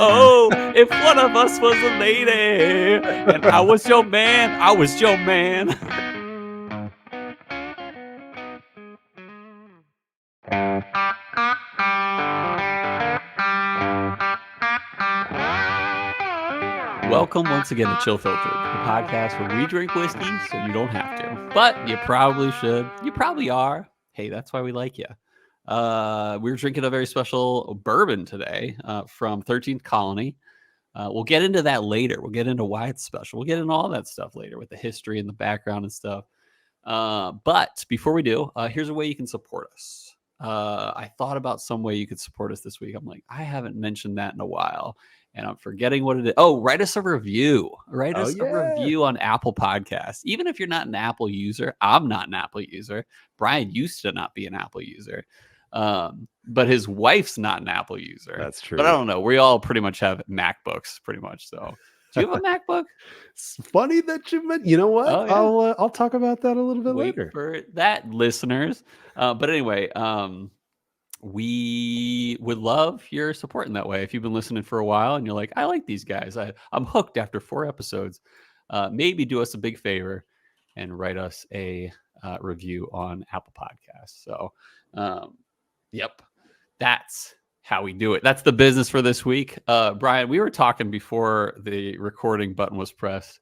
Oh, if one of us was a lady and I was your man, I was your man. Welcome once again to Chill Filtered, the podcast where we drink whiskey so you don't have to. But you probably should. You probably are. Hey, that's why we like you. We're drinking a very special bourbon today from 13th Colony. We'll get into that later. We'll get into why it's special. We'll get into all that stuff later with the history and the background and stuff. But before we do, here's a way you can support us. I thought about some way you could support us this week. I'm like, I haven't mentioned that in a while. And I'm forgetting what it is. Oh, write us a review. Write us a review on Apple Podcasts. Even if you're not an Apple user, I'm not an Apple user. Brian used to not be an Apple user. But his wife's not an Apple user. That's true. But I don't know. We all pretty much have MacBooks, pretty much. So, do you have a MacBook? It's funny that you meant. You know what? Oh, yeah. I'll talk about that a little bit later. For that, listeners. But anyway, we would love your support in that way. If you've been listening for a while and you're like, I like these guys, I'm hooked after 4 episodes, maybe do us a big favor and write us a review on Apple Podcasts. So, yep, that's how we do it. That's the business for this week. Brian, we were talking before the recording button was pressed,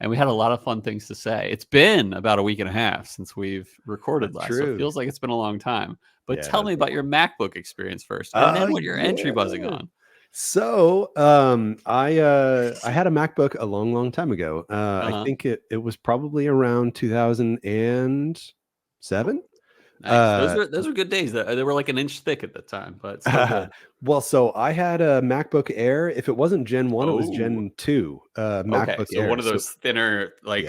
and we had a lot of fun things to say. It's been about a week and a half since we've recorded last. So it feels like it's been a long time. But tell me about your MacBook experience first, and then what you're entry buzzing on. So I had a MacBook a long time ago. I think it was probably around 2007. Nice. Those were good days. They were like an inch thick at the time, but still good. Well, so I had a MacBook Air. If it wasn't Gen 1, it was Gen 2. MacBook so Air. one of those thinner, like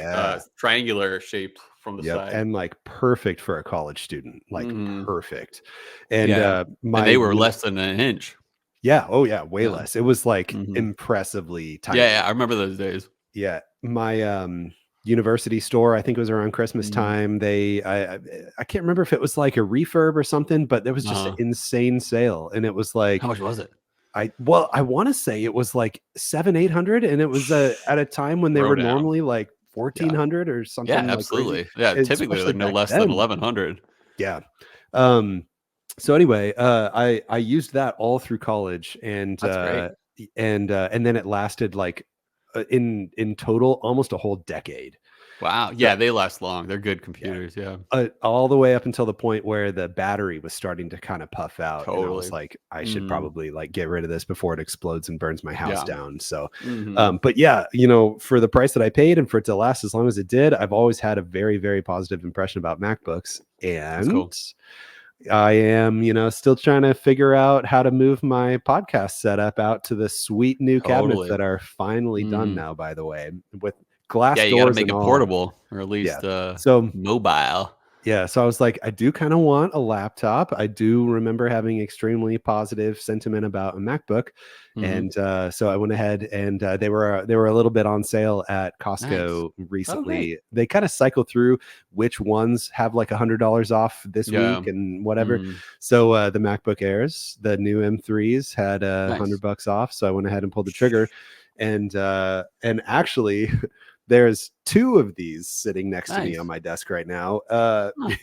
triangular shaped from the side, and like perfect for a college student, like perfect. And and they were less than an inch. Yeah. Oh yeah, way less. It was like impressively tiny. Yeah, I remember those days. Yeah, my university store, I think it was around Christmas time. I can't remember if it was like a refurb or something, but there was just an insane sale, and it was like, how much was it? I want to say it was like $700-800, and it was at a time when they were normally like $1,400 or something. Yeah, absolutely. Like typically like no less than $1,100. Yeah. So anyway, I used that all through college, and that's great. And then it lasted like in total almost a whole decade. Wow. Yeah, they last long. They're good computers. Yeah. All the way up until the point where the battery was starting to kind of puff out. Totally. And I was like, I should probably like get rid of this before it explodes and burns my house down. So, but yeah, for the price that I paid and for it to last as long as it did, I've always had a very, very positive impression about MacBooks. And I am, still trying to figure out how to move my podcast setup out to the sweet new cabinets that are finally done now, by the way, with glass doors. You got to make it portable, or at least mobile. Yeah, so I was like, I do kind of want a laptop. I do remember having extremely positive sentiment about a MacBook, and so I went ahead and they were a little bit on sale at Costco recently. They kind of cycle through which ones have like $100 off this week and whatever. So the MacBook Airs, the new M3s, had $100 off. So I went ahead and pulled the trigger, and actually. There's 2 of these sitting next to me on my desk right now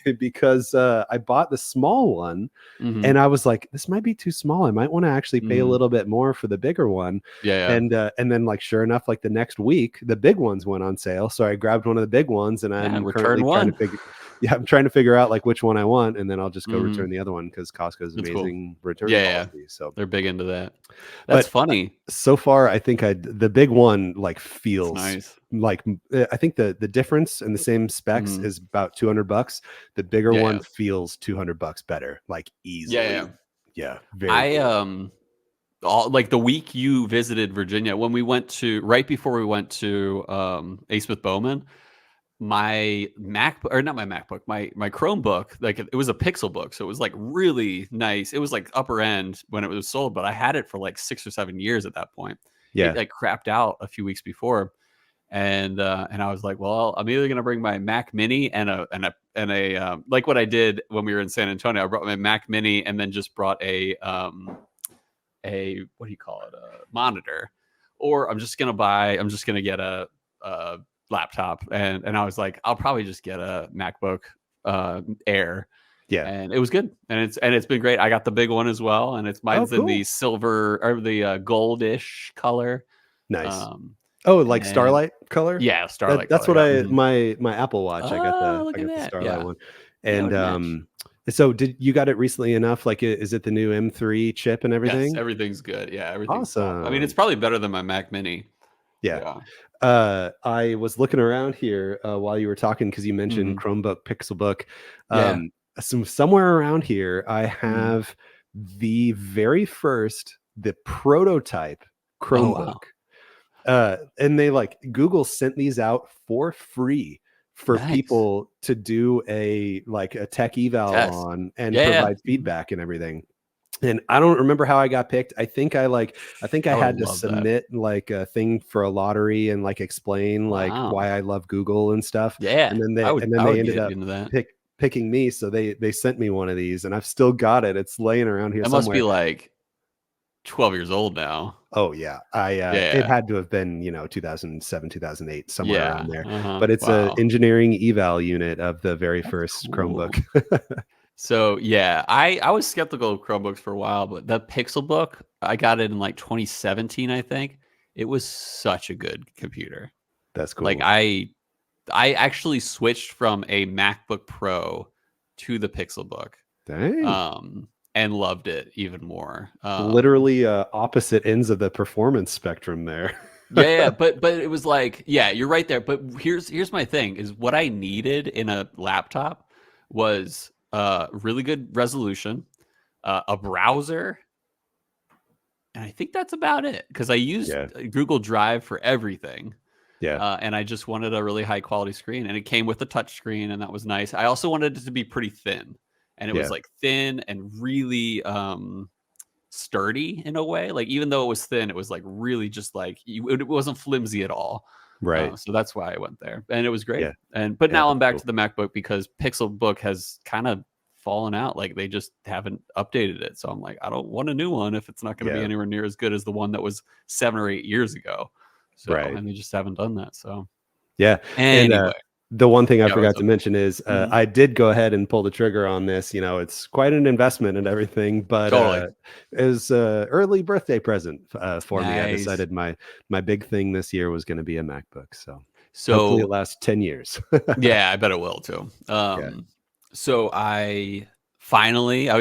because I bought the small one and I was like, this might be too small. I might want to actually pay a little bit more for the bigger one. And then like, sure enough, like the next week, the big ones went on sale. So I grabbed one of the big ones and I'm currently I'm trying to figure out like which one I want, and then I'll just go return the other one because Costco's amazing return policy. So they're big into that. That's funny. So far, I think the big one like feels nice. Like I think the difference in the same specs is about $200. The bigger one feels $200 better, like easily. Yeah. Very cool. Like the week you visited Virginia, when we went to right before we went to A. Smith Bowman, my MacBook, or not my MacBook, my Chromebook, like it was a Pixel book, so it was like really nice. It was like upper end when it was sold, but I had it for like 6 or 7 years at that point. It like crapped out a few weeks before, and I was like, well, I'm either gonna bring my Mac Mini and a like what I did when we were in San Antonio. I brought my Mac Mini and then just brought a a what do you call it, a monitor, or I'm just gonna get a laptop, and I was like, I'll probably just get a MacBook Air. Yeah. And it was good, and it's been great. I got the big one as well, and mine's in the silver or the goldish color. Nice. Like starlight color. Yeah, starlight. That's color, what my Apple Watch. I got the starlight one, and so did you got it recently enough? Like, is it the new M3 chip and everything? Yes, everything's good. Yeah, everything's awesome. I mean, it's probably better than my Mac Mini. Yeah. I was looking around here while you were talking because you mentioned Chromebook, Pixelbook. Somewhere around here, I have the very first, the prototype Chromebook. And they Google sent these out for free for people to do a tech eval on and provide feedback and everything. And I don't remember how I got picked. I think I had to submit a thing for a lottery and explain why I love Google and stuff. Yeah. And then they ended up picking me. So they sent me one of these, and I've still got it. It's laying around here. It must be 12 years old now. Oh yeah. It had to have been 2007, 2008, somewhere around there. But it's an engineering eval unit of the very first Chromebook. So yeah, I was skeptical of Chromebooks for a while, but the Pixelbook, I got it in 2017, I think. It was such a good computer. That's cool. I actually switched from a MacBook Pro to the Pixelbook. Dang. And loved it even more. Literally opposite ends of the performance spectrum there. Yeah, but it was you're right there. But here's my thing: is what I needed in a laptop was really good resolution, a browser, and I think that's about it. Because I used Google Drive for everything. Yeah. And I just wanted a really high quality screen, and it came with a touch screen, and that was nice. I also wanted it to be pretty thin, and it was thin and really sturdy in a way. Even though it was thin, it was really just it wasn't flimsy at all. Right. So that's why I went there, and it was great. Yeah. But now I'm back to the MacBook because Pixelbook has kind of fallen out. They just haven't updated it. So I'm I don't want a new one if it's not going to be anywhere near as good as the one that was 7 or 8 years ago. So, and they just haven't done that. So, Anyway. And the one thing I forgot to mention is I did go ahead and pull the trigger on this. It's quite an investment and everything, but it was an early birthday present for me. I decided my big thing this year was going to be a MacBook. So hopefully it lasts 10 years. Yeah, I bet it will too. So I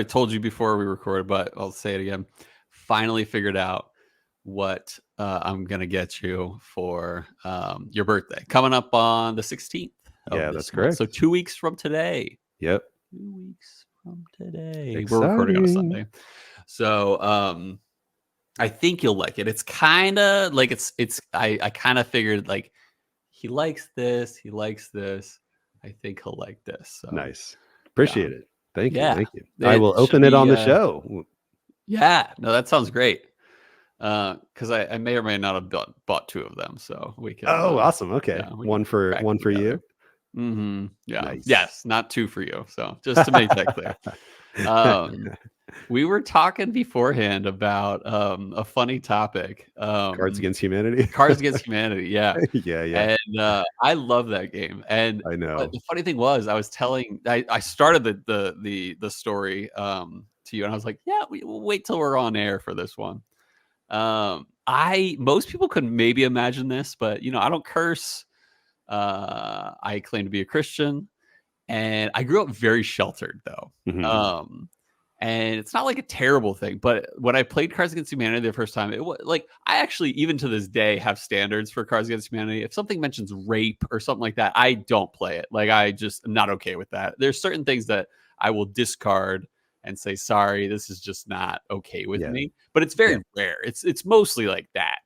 told you before we recorded, but I'll say it again. Finally figured out what I'm gonna get you for your birthday coming up on the 16th. Yeah, that's correct. So 2 weeks from today. Yep. 2 weeks from today. Exciting. We're recording on a Sunday. So I think you'll like it. It's kind of I kind of figured he likes this, he likes this. I think he'll like this. So, nice. Appreciate it. Thank you. Thank you. I will open it on the show. Yeah. No, that sounds great. Because I may or may not have bought 2 of them, so we can. Oh, awesome. Okay, one for you. Mm-hmm. Yeah. Nice. Yes, not 2 for you. So just to make that clear. We were talking beforehand about a funny topic. Cards Against Humanity. Cards Against Humanity. Yeah. Yeah. And I love that game. And I know. The funny thing was, I was telling, I started the story to you, and I was like, yeah, we'll wait till we're on air for this one. Most people could maybe imagine this, but I don't curse. I claim to be a Christian, and I grew up very sheltered though. Mm-hmm. And it's not a terrible thing, but when I played Cards Against Humanity the first time, it was I actually, even to this day, have standards for Cards Against Humanity. If something mentions rape or something like that, I don't play it. I just am not okay with that. There's certain things that I will discard and say, sorry, this is just not okay with me. But it's very rare. It's mostly like that.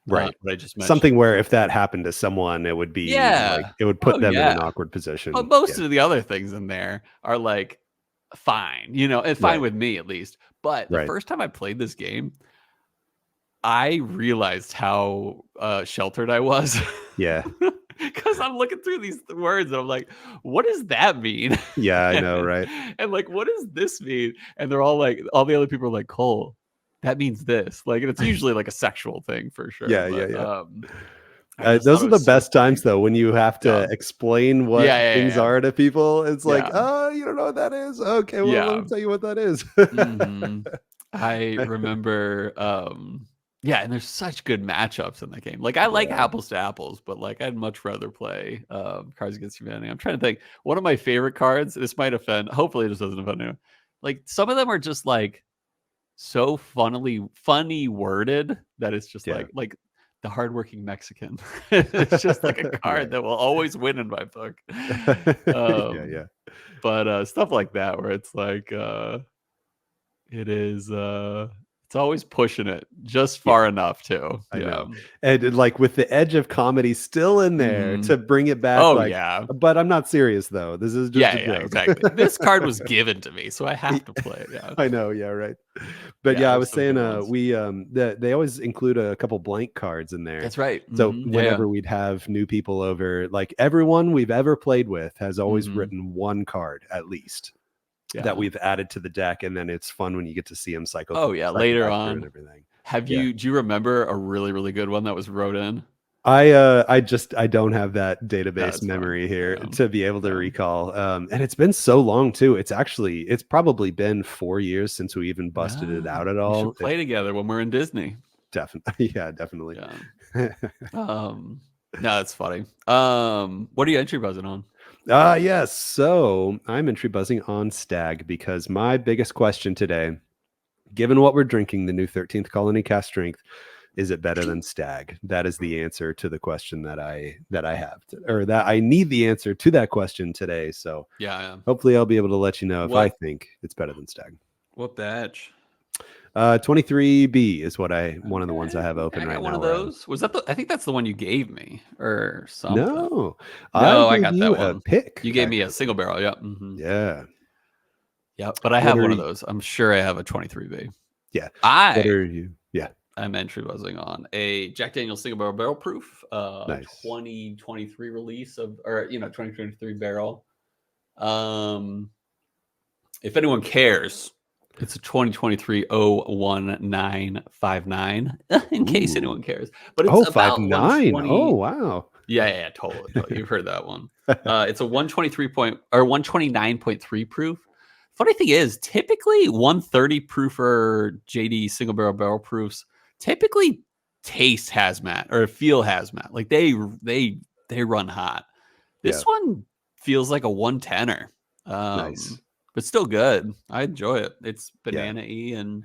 Right. What I just mentioned. Something where if that happened to someone, it would be it would put them in an awkward position. But most of the other things in there are fine, and fine with me at least. But the first time I played this game, I realized how sheltered I was. Yeah. Because I'm looking through these words and I'm like, what does that mean? Yeah, I know, right? And what does this mean? And they're all all the other people are like, Cole, that means this. Like, and it's usually like a sexual thing for sure. Yeah, But yeah. I just Those thought are it the was so best funny. times though, when you have to explain what things Yeah. are to people. It's like, Yeah. oh, you don't know what that is. Okay, well, let Yeah. me tell you what that is. I remember, and there's such good matchups in the game. Like, I like Yeah. apples to apples, but like, I'd much rather play Cards Against Humanity. I'm trying to think. One of my favorite cards. This might offend. Hopefully, this doesn't offend anyone. Like, some of them are just like so funny worded that it's just Yeah. like the hardworking Mexican. It's just like a card that will always win in my book. Yeah. But stuff like that where it's like it is it's always pushing it just far enough too. I know. And like with the edge of comedy still in there to bring it back, Oh like, yeah. but I'm not serious though. This is just a joke. Exactly. This card was given to me, so I have to play it. Yeah. I know, yeah, right. But I was saying we they always include a couple blank cards in there. That's right. So whenever we'd have new people over, like everyone we've ever played with has always written one card at least. That we've added to the deck, and then it's fun when you get to see them cycle. Oh yeah, later on and everything. Do you remember a really, really good one that was wrote in? I don't have that database memory here to be able to recall. And it's been so long too. It's probably been 4 years since we even busted it out at all. We should play together when we're in Disney. Definitely. Yeah, definitely. Yeah. No, that's funny. What are you entry buzzing on? Yes. So I'm entry buzzing on Stag because my biggest question today, given what we're drinking, the new 13th Colony Cask Strength, is it better than Stag? That is the answer to the question that I have, or that I need the answer to that question today. So hopefully I'll be able to let you know if I think it's better than Stag. What batch? 23B is one of the ones I have open right now. One of those was that. I think that's the one you gave me or something. No, I got that one. A pick. You gave me a single barrel. Yep. Yeah. Yep. But I have one of those. I'm sure I have a 23B. Yeah. What are you? Yeah. I'm entry buzzing on a Jack Daniel's single barrel proof, nice. 2023 release 2023 barrel. If anyone cares, it's a 2023 01959 in case anyone cares. But it's about 59. Oh wow. Yeah, totally. You've heard that one. It's a 129.3 proof. Funny thing is, typically 130 proofer JD single barrel proofs typically taste hazmat or feel hazmat. Like they run hot. This one feels like a 110er. Nice. But still good. I enjoy it. It's banana-y and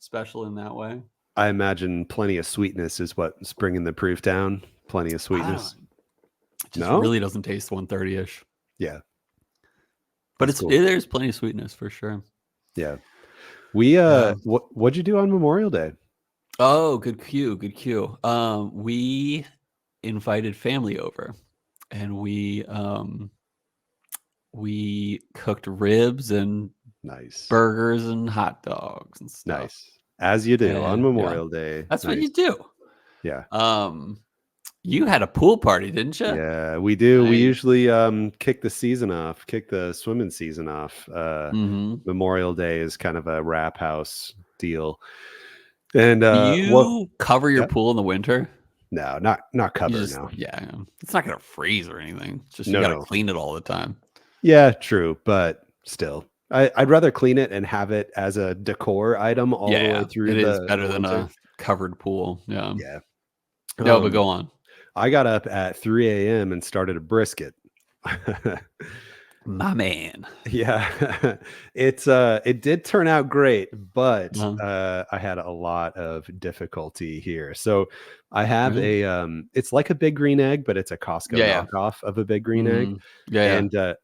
special in that way. I imagine plenty of sweetness is what's bringing the proof down. Plenty of sweetness. It just really doesn't taste 130-ish. Yeah. But there's plenty of sweetness for sure. Yeah. We what'd you do on Memorial Day? Oh, good cue. We invited family over and we cooked ribs and burgers and hot dogs and stuff. Nice. As you do on Memorial Day. That's what you do. Yeah. You had a pool party, didn't you? Yeah, we do. Nice. We usually kick the swimming season off. Memorial Day is kind of a wrap house deal. And you cover your pool in the winter? No, not cover. No. Yeah, it's not gonna freeze or anything. It's just you gotta clean it all the time. Yeah, true, but still, I'd rather clean it and have it as a decor item all the way through. It is better than a covered pool. Yeah. Yeah. No, but go on. I got up at 3 a.m. and started a brisket. My man. Yeah. It did turn out great, but I had a lot of difficulty here. So I have it's like a Big Green Egg, but it's a Costco knockoff of a Big Green Egg.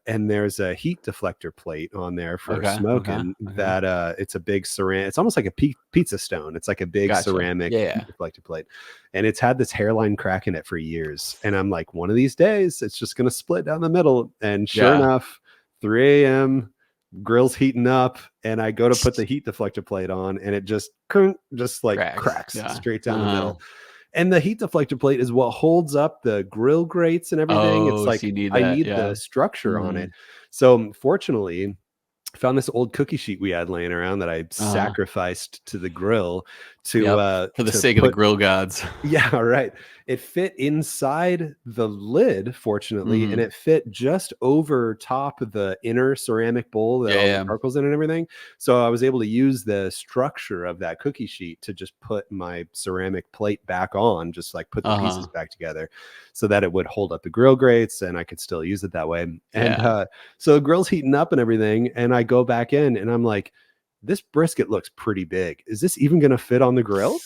And there's a heat deflector plate on there for smoking that it's a big ceramic. It's almost like a pizza stone. It's like a big ceramic heat deflector plate. And it's had this hairline crack in it for years. And I'm like, one of these days, it's just going to split down the middle. And sure enough, 3 a.m., grill's heating up, and I go to put the heat deflector plate on, and it just cracks straight down the middle. And the heat deflector plate is what holds up the grill grates and everything. It's like I need the structure on it. So fortunately, found this old cookie sheet we had laying around that I sacrificed to the grill for the sake of the grill gods. Yeah, right. It fit inside the lid, fortunately, and it fit just over top of the inner ceramic bowl that all the charcoal's in and everything. So I was able to use the structure of that cookie sheet to just put my ceramic plate back on, just like put the pieces back together so that it would hold up the grill grates and I could still use it that way. And so the grill's heating up and everything, and I go back in and I'm like, this brisket looks pretty big. Is this even going to fit on the grill?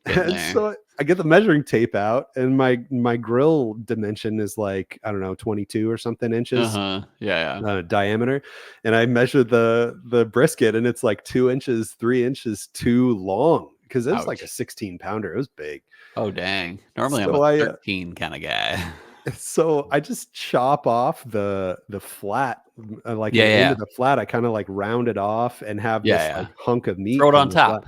And so I get the measuring tape out, and my grill dimension is like, I don't know, 22 or something inches diameter. And I measured the brisket, and it's like 2 inches, 3 inches too long, because it was like a 16 pounder. It was big. Oh, dang. Normally I'm a 13 kind of guy. So I just chop off the flat, like the end of the flat. I kind of like round it off and have this like hunk of meat. Throw it on top.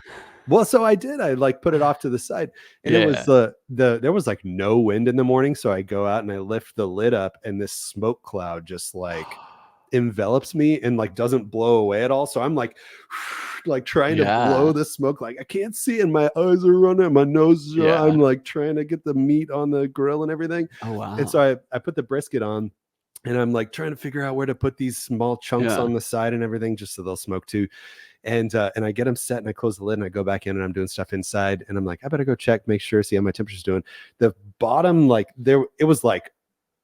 Well, so I did. I like put it off to the side, and it was there was like no wind in the morning. So I go out and I lift the lid up, and this smoke cloud just like envelops me and like doesn't blow away at all. So I'm like trying to blow the smoke. Like I can't see, and my eyes are running, my nose is running. I'm like trying to get the meat on the grill and everything. Oh wow! And so I put the brisket on, and I'm like trying to figure out where to put these small chunks on the side and everything, just so they'll smoke too. And I get them set, and I close the lid, and I go back in, and I'm doing stuff inside, and I'm like, I better go check, make sure, see how my temperature's doing. The bottom, like it was like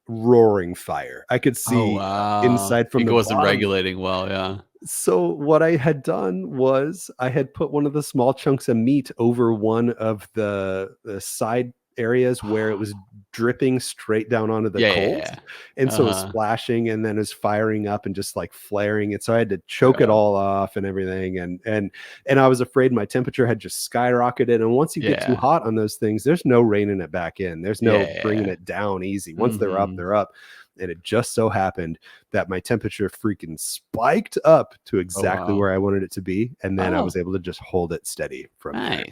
roaring fire. I could see inside from the bottom. It wasn't regulating well, So what I had done was I had put one of the small chunks of meat over one of the side areas where it was dripping straight down onto the coals. And so it was splashing, and then it was firing up and just like flaring it. So I had to choke it all off and everything. And I was afraid my temperature had just skyrocketed. And once you get too hot on those things, there's no reining it back in. There's no bringing it down easy. Once they're up, they're up. And it just so happened that my temperature freaking spiked up to exactly where I wanted it to be. And then I was able to just hold it steady from there.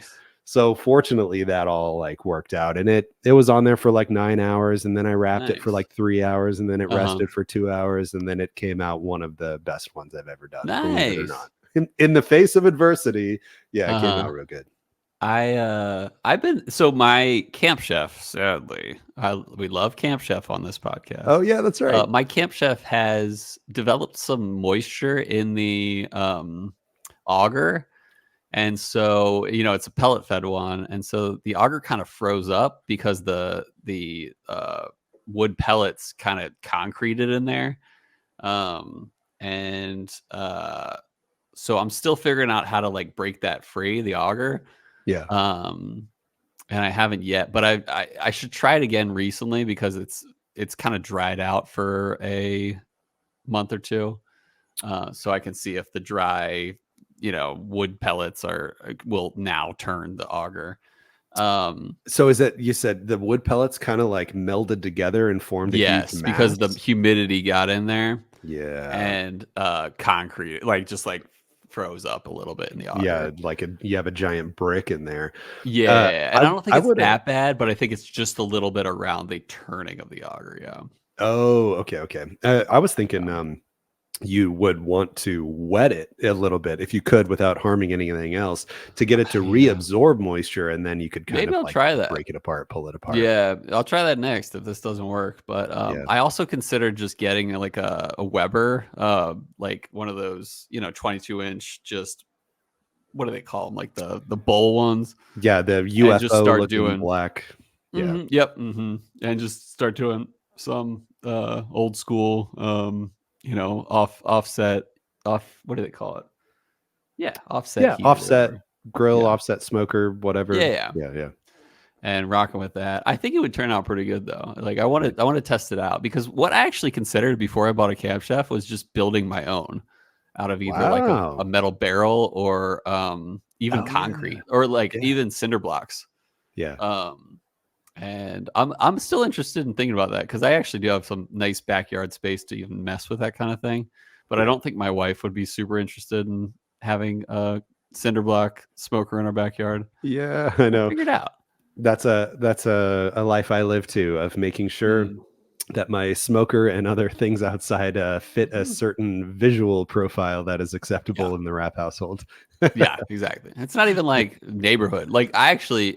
So fortunately that all like worked out, and it was on there for like 9 hours, and then I wrapped it for like 3 hours, and then it rested for 2 hours, and then it came out one of the best ones I've ever done. Believe it or not. In the face of adversity, it came out real good. I've been, so my camp chef, sadly, we love Camp Chef on this podcast. Oh yeah, that's right. My camp chef has developed some moisture in the auger. And so, it's a pellet fed one. And so the auger kind of froze up because the wood pellets kind of concreted in there. So I'm still figuring out how to like break that free, the auger. Yeah. And I haven't yet, but I should try it again recently because it's kind of dried out for a month or two. So I can see if the dry wood pellets will now turn the auger. So is it, you said the wood pellets kind of like melded together and formed a huge mass? Because the humidity got in there. Yeah. And concrete just froze up a little bit in the auger. Yeah, like you have a giant brick in there. Yeah, and I don't think it's that bad, but I think it's just a little bit around the turning of the auger. Yeah. Oh, okay. I was thinking you would want to wet it a little bit if you could without harming anything else to get it to reabsorb moisture, and then you could kind of try that. Break it apart, pull it apart. Yeah, I'll try that next if this doesn't work. But I also considered just getting like a Weber, like one of those 22-inch, just what do they call them, like the bowl ones? Yeah, the UFO and just start doing black. And just start doing some old school offset, what do they call it? Yeah, offset. Yeah, offset grill, offset smoker, whatever. Yeah. And rocking with that. I think it would turn out pretty good though. Like I want to test it out, because what I actually considered before I bought a Camp Chef was just building my own out of either like a metal barrel or even concrete or even cinder blocks. Yeah. And I'm still interested in thinking about that, because I actually do have some nice backyard space to even mess with that kind of thing. But I don't think my wife would be super interested in having a cinder block smoker in our backyard. Yeah, I know. Figure it out. That's a life I live too, of making sure that my smoker and other things outside fit a certain visual profile that is acceptable Yeah. in the rap household. Yeah, exactly. It's not even like neighborhood. Like I actually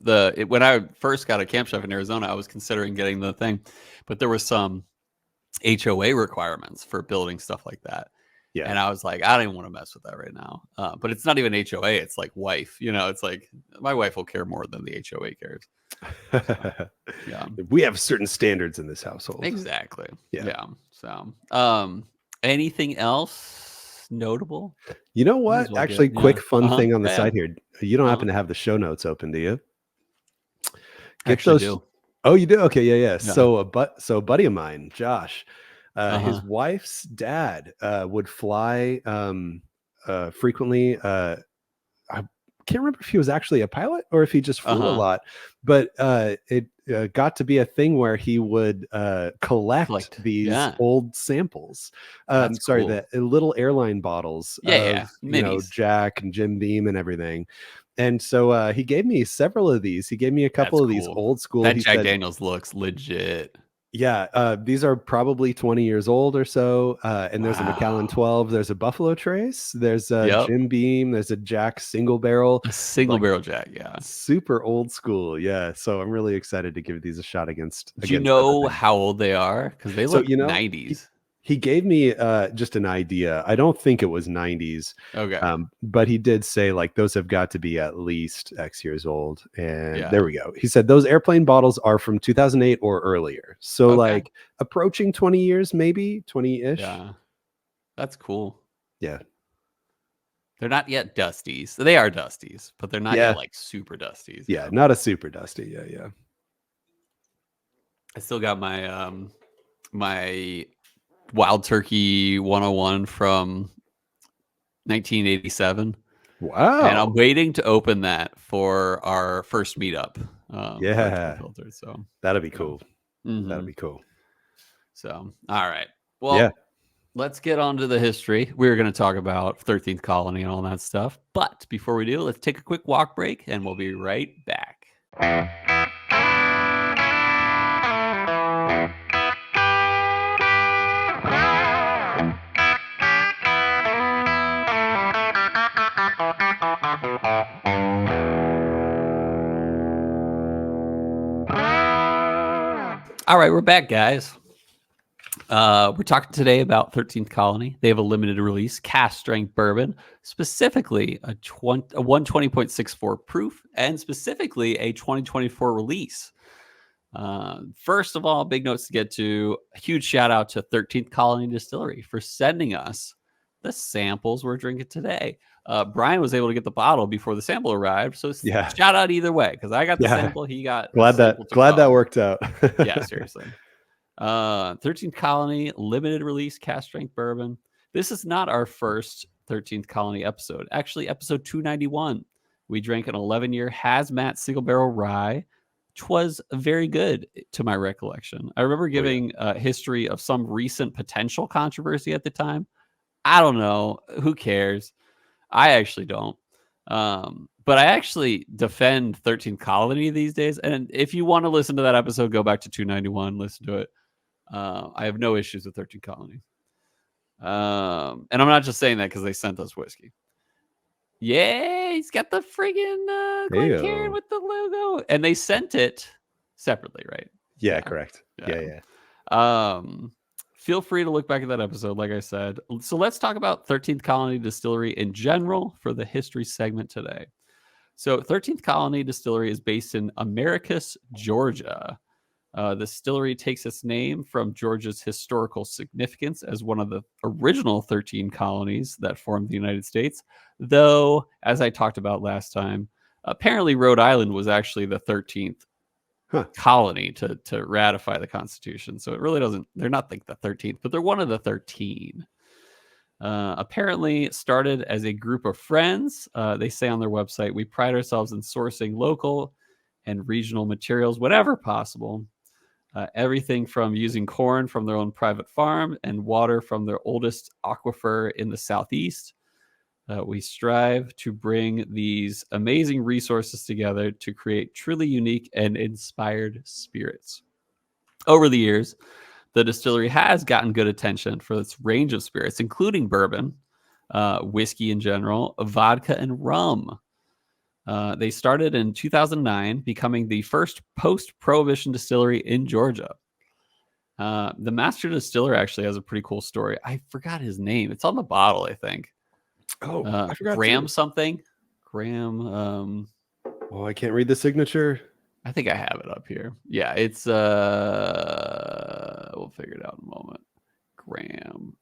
when I first got a camp chef in Arizona, I was considering getting the thing, but there was some HOA requirements for building stuff like that. Yeah. And I was like, I don't even want to mess with that right now. But it's not even HOA. It's like wife. It's like my wife will care more than the HOA cares. So, yeah. We have certain standards in this household. Exactly. Yeah. Yeah. So, anything else notable? You know what? Well Actually, quick fun thing on the side here. You don't happen to have the show notes open, do you? Get those. Oh, you do? Okay, yeah. Yeah. So a buddy of mine, Josh, his wife's dad would fly frequently. I can't remember if he was actually a pilot or if he just flew a lot, but it got to be a thing where he would collect these old samples. Sorry, cool. the little airline bottles of Jack and Jim Beam and everything. And so he gave me several of these. He gave me a couple of these old school. That Jack Daniels looks legit. Yeah, these are probably 20 years old or so. And there's a Macallan 12. There's a Buffalo Trace. There's a Jim Beam. There's a Jack single barrel. A single barrel Jack, yeah. Super old school, yeah. So I'm really excited to give these a shot against. Do you know how old they are? Because they look 90s. He gave me just an idea. I don't think it was 90s. Okay. But he did say like those have got to be at least X years old. And there we go. He said those airplane bottles are from 2008 or earlier. So like approaching 20 years, maybe 20-ish. Yeah. That's cool. Yeah. They're not yet dusties. They are dusties, but they're not yet like super dusties. Yeah, not a super dusty. Yeah. I still got my my Wild Turkey 101 from 1987. Wow. And I'm waiting to open that for our first meetup. Filtered, so that'll be cool. That'll be cool. So, all right. Well, let's get on to the history. We're going to talk about 13th Colony and all that stuff. But before we do, let's take a quick walk break and we'll be right back. All right, we're back, guys. We're talking today about 13th Colony. They have a limited release cask strength bourbon, specifically a 120.64 proof, and specifically a 2024 release. First of all, big notes to get to. A huge shout out to 13th Colony Distillery for sending us the samples we're drinking today. Brian was able to get the bottle before the sample arrived, so shout out either way, because I got the sample, he got glad that worked out. Yeah, seriously. 13th Colony limited release cask strength bourbon. This is not our first 13th Colony episode. Actually, episode 291, we drank an 11-year hazmat single barrel rye, which was very good to my recollection. I remember giving a history of some recent potential controversy at the time. I don't know. Who cares? I actually don't. But I actually defend 13th Colony these days. And if you want to listen to that episode, go back to 291, listen to it. I have no issues with 13th Colony. And I'm not just saying that because they sent us whiskey. Yeah, he's got the friggin' Glencairn with the logo. And they sent it separately, right? Yeah, correct. Yeah. Feel free to look back at that episode, like I said. So let's talk about 13th Colony Distillery in general for the history segment today. So 13th Colony Distillery is based in Americus, Georgia. The distillery takes its name from Georgia's historical significance as one of the original 13 colonies that formed the United States. Though, as I talked about last time, apparently Rhode Island was actually the 13th colony to ratify the Constitution. So it really doesn't, they're not like the 13th, but they're one of the 13. Apparently started as a group of friends. They say on their website, we pride ourselves in sourcing local and regional materials whenever possible. Everything from using corn from their own private farm and water from their oldest aquifer in the Southeast. We strive to bring these amazing resources together to create truly unique and inspired spirits. Over the years, the distillery has gotten good attention for its range of spirits, including bourbon, whiskey in general, vodka, and rum. They started in 2009, becoming the first post-prohibition distillery in Georgia. The master distiller actually has a pretty cool story. I forgot his name. It's on the bottle, I think. Oh, I forgot Graham too. something. Graham. Well, I can't read the signature. I think I have it up here. Yeah, it's we'll figure it out in a moment. Graham.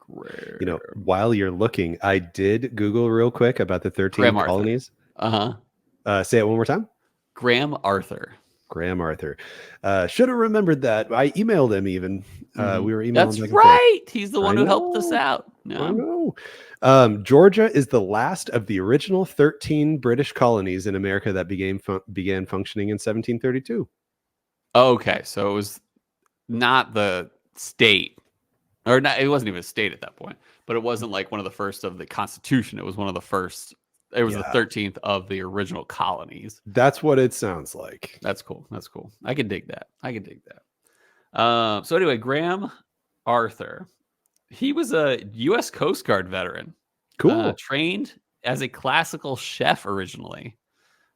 You know, while you're looking, I did Google real quick about the 13 Graham colonies. Arthur. Say it one more time. Graham Arthur. Graham Arthur. Should have remembered that. I emailed him even. We were emailing. That's right. He's the one who helped us out. Yeah. I know. Georgia is the last of the original 13 British colonies in America that began functioning in 1732. Okay, so it was not the state, or not. It wasn't even a state at that point, but it wasn't like one of the first of the Constitution. It was one of the first. It was the 13th of the original colonies. That's what it sounds like. That's cool. That's cool. I can dig that. So anyway, Graham Arthur, he was a U.S. Coast Guard veteran. Cool. Trained as a classical chef originally.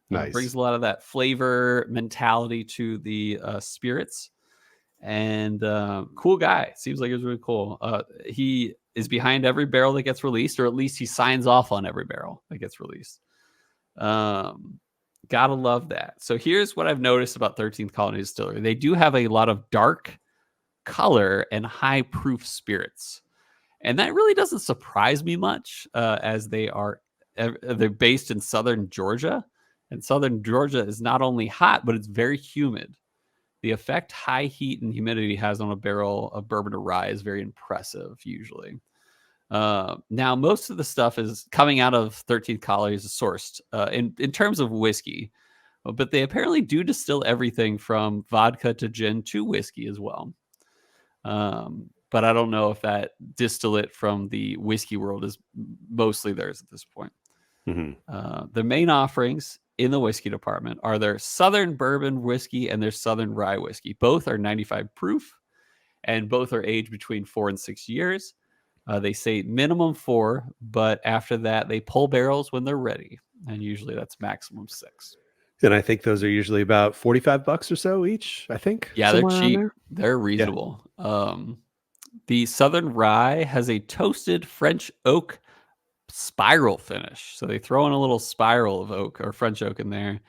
Nice. Brings a lot of that flavor mentality to the spirits. And cool guy. Seems like it was really cool. He is behind every barrel that gets released, or at least he signs off on every barrel that gets released. Gotta love that. So here's what I've noticed about 13th Colony Distillery. They do have a lot of dark color and high proof spirits. And that really doesn't surprise me much, as they're based in southern Georgia. And southern Georgia is not only hot, but it's very humid. The effect high heat and humidity has on a barrel of bourbon or rye is very impressive, usually. Now, most of the stuff is coming out of 13th Colony is sourced in terms of whiskey. But they apparently do distill everything from vodka to gin to whiskey as well. But I don't know if that distillate from the whiskey world is mostly theirs at this point. The main offerings in the whiskey department are their Southern Bourbon whiskey and their Southern Rye whiskey. Both are 95 proof, and both are aged between 4 and 6 years. They say minimum 4, but after that, they pull barrels when they're ready, and usually that's maximum 6. And I think those are usually about $45 or so each, I think. Yeah, they're cheap. They're reasonable. Yeah. The Southern Rye has a toasted French oak spiral finish. So they throw in a little spiral of oak or French oak in there.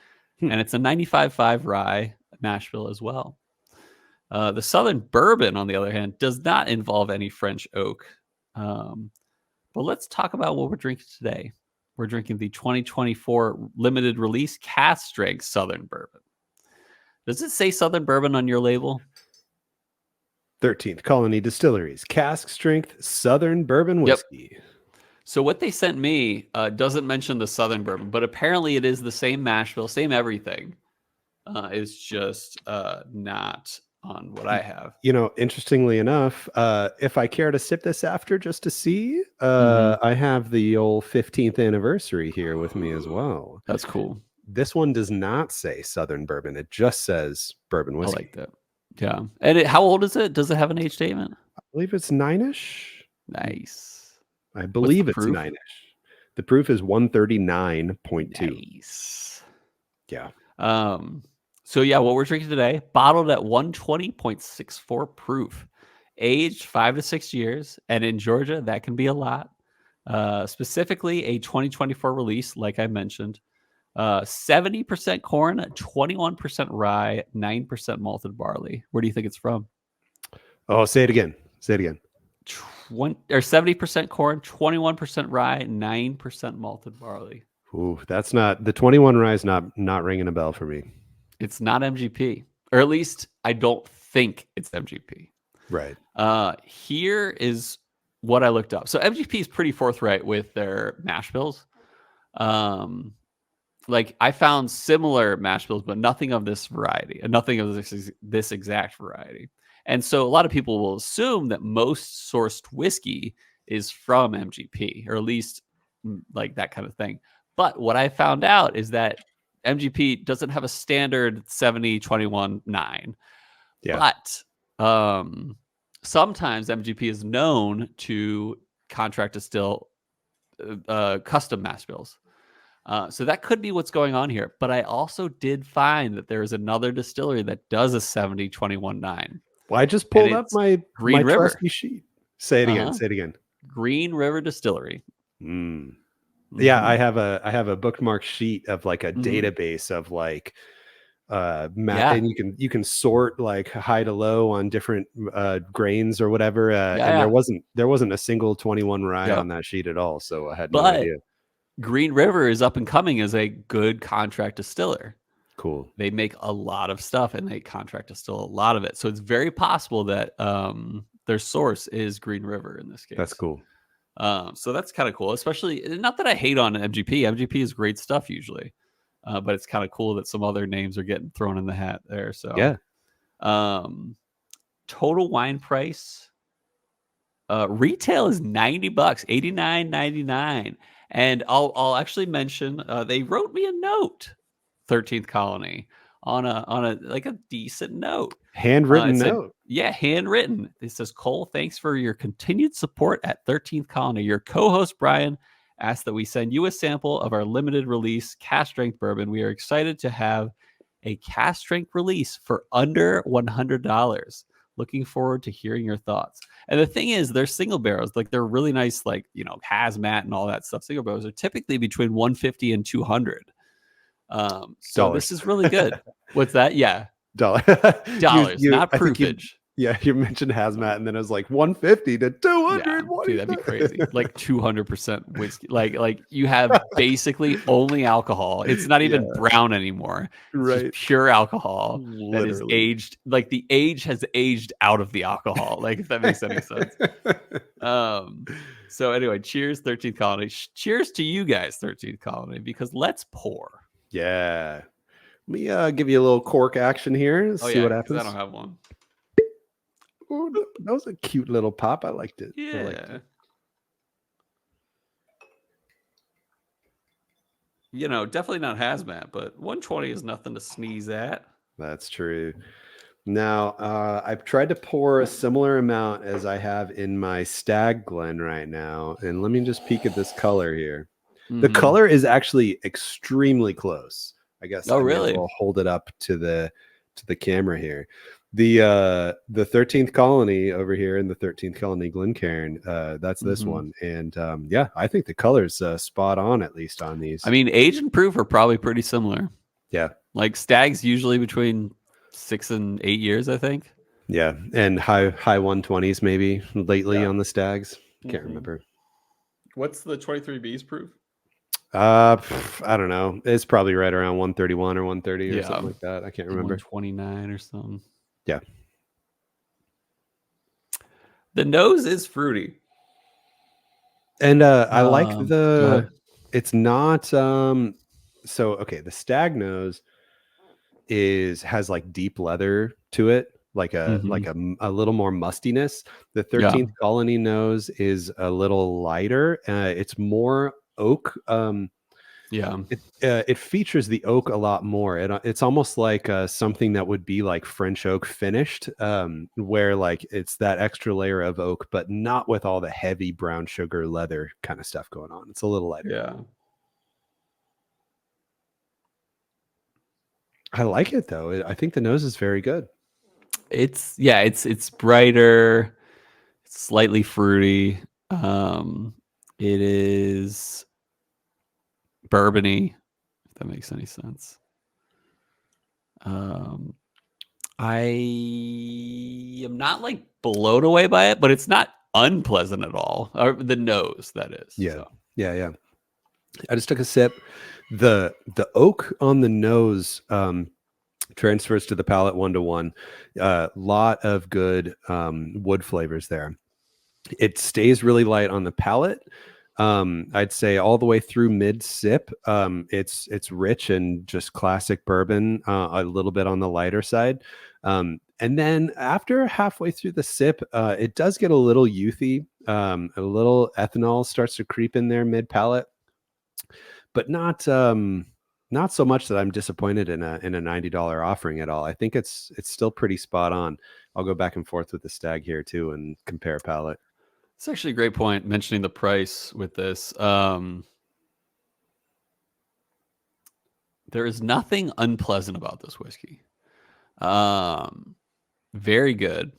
And it's a 95.5 rye mash bill as well. The Southern Bourbon, on the other hand, does not involve any French oak. But let's talk about what we're drinking today. We're drinking the 2024 limited release Cask Strength Southern Bourbon. Does it say Southern Bourbon on your label? 13th Colony Distilleries Cask Strength Southern Bourbon Whiskey. Yep. So what they sent me doesn't mention the Southern Bourbon, but apparently it is the same mash bill, same everything. It's just not on what I have. You know, interestingly enough, if I care to sip this after just to see, I have the old 15th anniversary here with me as well. That's cool. This one does not say Southern Bourbon. It just says Bourbon Whiskey. I like that. Yeah. And how old is it? Does it have an age statement? I believe it's 9-ish. Nice. I believe it's 9-ish. The proof is 139.2. Nice. Yeah. So yeah, what we're drinking today, bottled at 120.64 proof, aged 5 to 6 years, and in Georgia that can be a lot. Specifically, a 2024 release, like I mentioned, 70% corn, 21% rye, 9% malted barley. Where do you think it's from? Oh, say it again. Say it again. 70% corn, 21% rye, 9% malted barley. Ooh, that's not the 21 rye is not ringing a bell for me. It's not MGP, or at least I don't think it's MGP. Right. Here is what I looked up. So MGP is pretty forthright with their mash bills. Like I found similar mash bills, but nothing of this variety, and nothing of this exact variety. And so a lot of people will assume that most sourced whiskey is from MGP, or at least like that kind of thing. But what I found out is that MGP doesn't have a standard 70, 21, 9. Yeah. But sometimes MGP is known to contract distill custom mash bills. So that could be what's going on here. But I also did find that there is another distillery that does a 70-21-9. Well, I just pulled up my Green River. trusty sheet. Say it again. Say it again. Green River Distillery. Yeah, I have a bookmark sheet of like a database of like and you can sort like high to low on different grains or whatever. And there wasn't a single 21 rye on that sheet at all. So I had no idea. Green River is up and coming as a good contract distiller. Cool. They make a lot of stuff and they contract distill a lot of it. So it's very possible that their source is Green River in this case. That's cool. So that's kind of cool, especially not that I hate on MGP. MGP is great stuff usually, but it's kind of cool that some other names are getting thrown in the hat there. So yeah. Total wine price, retail is $90, $89.99. And I'll actually mention they wrote me a note, 13th Colony, on a like a decent note. Handwritten note. Yeah, handwritten. It says, Cole, thanks for your continued support at 13th Colony. Your co-host Brian asked that we send you a sample of our limited release cask strength bourbon. We are excited to have a cask strength release for under $100. Looking forward to hearing your thoughts. And the thing is, they're single barrels. Like they're really nice, like, you know, hazmat and all that stuff. Single barrels are typically between 150 and 200. So this is really good. What's that? Yeah. Dollars, not proofage. You mentioned hazmat, and then it was like 150 to 200. Yeah, dude, that'd be crazy. Like 200% whiskey. Like you have basically only alcohol. It's not even brown anymore. It's just pure alcohol that is aged. Like the age has aged out of the alcohol. Like if that makes any sense. So anyway, cheers, 13th Colony. Cheers to you guys, 13th Colony, because let's pour. Yeah. Let me give you a little cork action here. See what happens. I don't have one. Ooh, that was a cute little pop. I liked it. Yeah. Liked it. You know, definitely not hazmat, but 120 is nothing to sneeze at. That's true. Now, I've tried to pour a similar amount as I have in my Stag Glen right now. And let me just peek at this color here. The color is actually extremely close. I guess. Oh, really? I'll hold it up to the camera here. The 13th Colony over here in the 13th Colony Glencairn, that's this one. And I think the color's spot on, at least on these. I mean, age and proof are probably pretty similar. Yeah. Like Stag's usually between 6 and 8 years, I think. Yeah. And high 120s maybe lately on the Stags. Can't remember. What's the 23B's proof? I don't know. It's probably right around 131 or 130 or something like that. I can't remember. 129 or something. Yeah. The nose is fruity. And I like it's not the Stag nose has like deep leather to it, like a little more mustiness. The 13th Colony nose is a little lighter. It's more oak. It features the oak a lot more. It's almost like something that would be like French oak finished, where like it's that extra layer of oak, but not with all the heavy brown sugar leather kind of stuff going on. It's a little lighter. Yeah. I like it though. I think the nose is very good. It's brighter. It's slightly fruity. It is bourbony, if that makes any sense. I am not like blown away by it, but it's not unpleasant at all. Or the nose, that is. Yeah. Yeah. I just took a sip. The oak on the nose transfers to the palate 1-to-1. Lot of good wood flavors there. It stays really light on the palate. I'd say all the way through mid sip. It's rich and just classic bourbon, a little bit on the lighter side. And then after halfway through the sip, it does get a little youthy. A little ethanol starts to creep in there mid palate, but not Not so much that I'm disappointed in a $90 offering at all. I think it's still pretty spot on. I'll go back and forth with the Stag here too and compare palate. It's actually a great point mentioning the price with this. There is nothing unpleasant about this whiskey. Very good.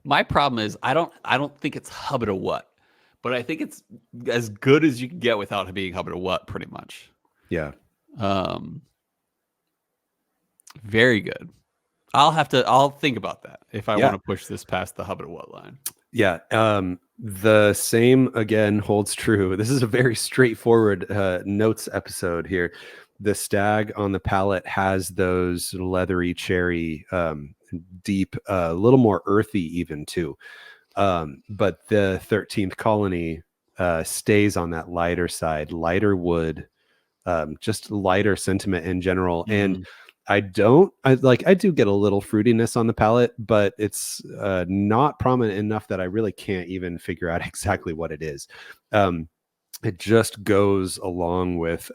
My problem is I don't think it's hubba what, but I think it's as good as you can get without being hubba what, pretty much. Yeah. Very good. I'll think about that if I want to push this past the hubba what line. Yeah. The same again holds true. This is a very straightforward notes episode here. The Stag on the palate has those leathery cherry, deep, a little more earthy even too. But the 13th Colony stays on that lighter side, lighter wood, just lighter sentiment in general. And I do get a little fruitiness on the palate, but it's not prominent enough that I really can't even figure out exactly what it is. It just goes along with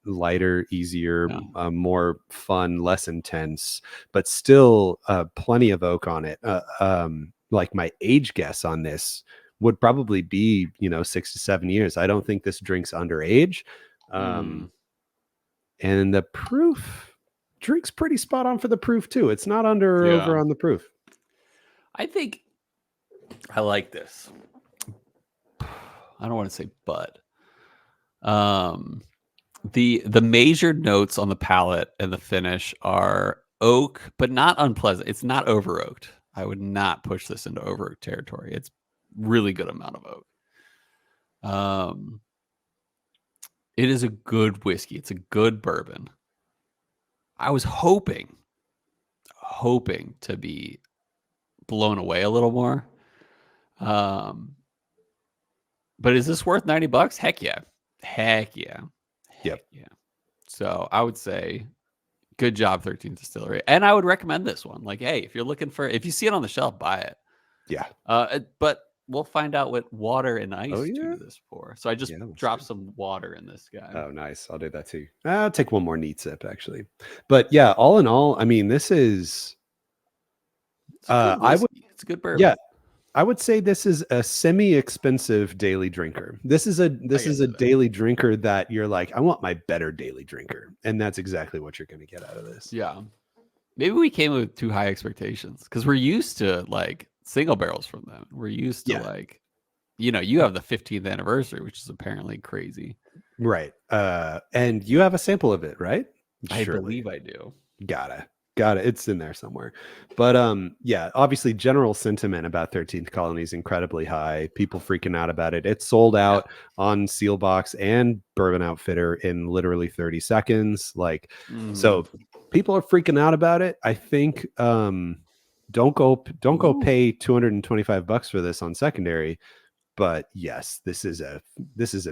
lighter, easier, more fun, less intense, but still plenty of oak on it. Like my age guess on this would probably be, 6 to 7 years. I don't think this drink's underage. And the proof drink's pretty spot on for the proof too. It's not under or over on the proof. I think I like this. I don't want to say but. The major notes on the palate and the finish are oak, but not unpleasant. It's not over oaked. I would not push this into over oak territory. It's really good amount of oak. It is a good whiskey. It's a good bourbon. I was hoping to be blown away a little more. But is this worth $90? Heck yeah. Yep. Yeah. So I would say good job, 13th Distillery. And I would recommend this one. Like, hey, if you see it on the shelf, buy it. Yeah. But we'll find out what water and ice do this for. So I just dropped some water in this guy. Oh, nice. I'll do that too. I'll take one more neat sip actually. But yeah, all in all, I mean, this is it's a good bourbon. Yeah. I would say this is a semi-expensive daily drinker. This is a daily drinker that you're like, I want my better daily drinker. And that's exactly what you're going to get out of this. Yeah. Maybe we came with too high expectations because we're used to like single barrels from them. We're used to like, you have the 15th anniversary, which is apparently crazy. Right. And you have a sample of it, right? I believe I do. Got it. It's in there somewhere. But obviously general sentiment about 13th Colony is incredibly high. People freaking out about it. It's sold out on Sealbox and Bourbon Outfitter in literally 30 seconds. Like, so people are freaking out about it. I think don't go pay $225 for this on secondary. But yes, this is a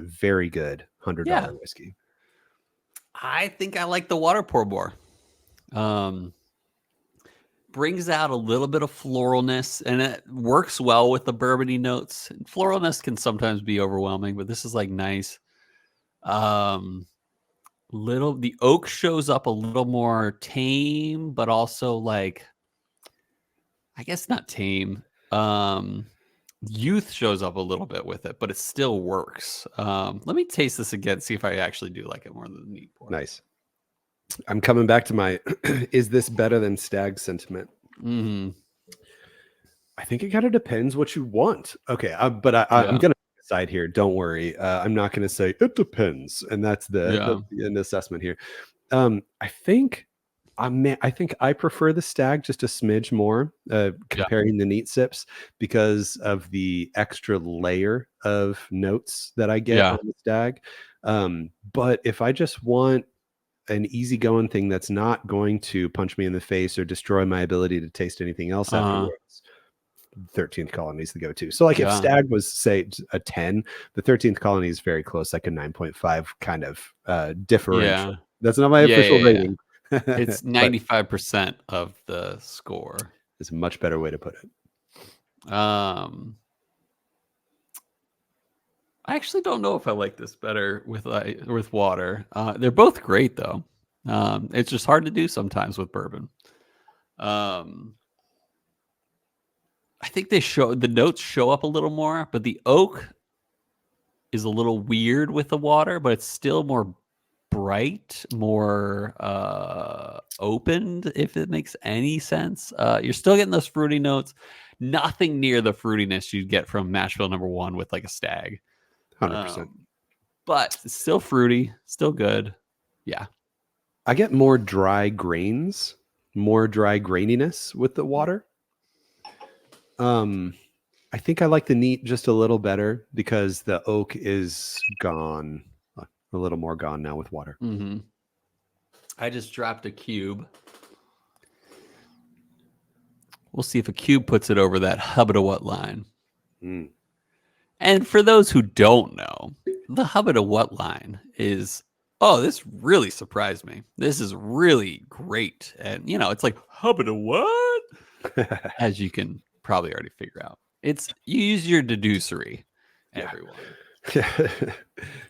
very good $100 whiskey. I think I like the water pour more. Brings out a little bit of floralness, and it works well with the bourbony notes. Floralness can sometimes be overwhelming, but this is like nice. The oak shows up a little more tame, but also like, I guess not tame. Youth shows up a little bit with it, but it still works. Let me taste this again, see if I actually do like it more than the neat pour. Nice. I'm coming back to my, is this better than Stag sentiment? I think it kind of depends what you want. Okay. I'm going to decide here. Don't worry. I'm not going to say it depends. And that's the assessment here. I think I prefer the Stag just a smidge more, comparing the neat sips because of the extra layer of notes that I get on the Stag. But if I just want an easygoing thing that's not going to punch me in the face or destroy my ability to taste anything else afterwards, 13th Colony is the go-to. So like if Stag was say a 10, the 13th Colony is very close, like a 9.5 kind of differential. That's not my official rating. It's 95% of the score. It's a much better way to put it. I actually don't know if I like this better with water. They're both great though. It's just hard to do sometimes with bourbon. I think the notes show up a little more, but the oak is a little weird with the water, but it's still more bright, more opened, if it makes any sense. You're still getting those fruity notes. Nothing near the fruitiness you'd get from Nashville #1 with like a stag. 100%. But it's still fruity, still good. Yeah. I get more dry grains, more dry graininess with the water. I think I like the neat just a little better because the oak is gone, a little more gone now with water. Mm-hmm. I just dropped a cube. We'll see if a cube puts it over that Hubba What line. Mm. And for those who don't know, the Hubba What line is, oh, this really surprised me. This is really great. And, it's like Hubba What? As you can probably already figure out. You use your deducery, everyone.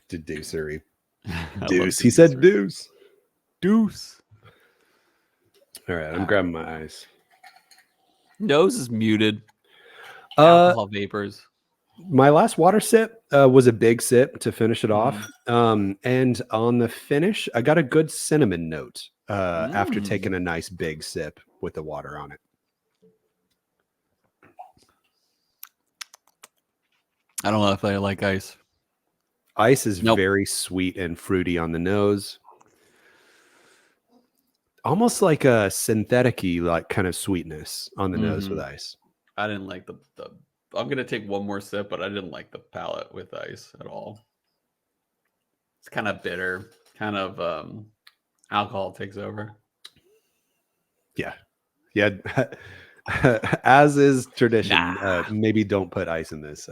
Deducery. Deuce. He said deuce. Deuce. All right, I'm grabbing my ice. Nose is muted. Alcohol vapors. My last water sip was a big sip to finish it off. And on the finish, I got a good cinnamon note after taking a nice big sip with the water on it. I don't know if I like ice. Ice is very sweet and fruity on the nose. Almost like a synthetic-y like kind of sweetness on the nose with ice. I didn't like the I'm going to take one more sip, but I didn't like the palate with ice at all. It's kind of bitter, kind of alcohol takes over. Yeah. As is tradition, maybe don't put ice in this.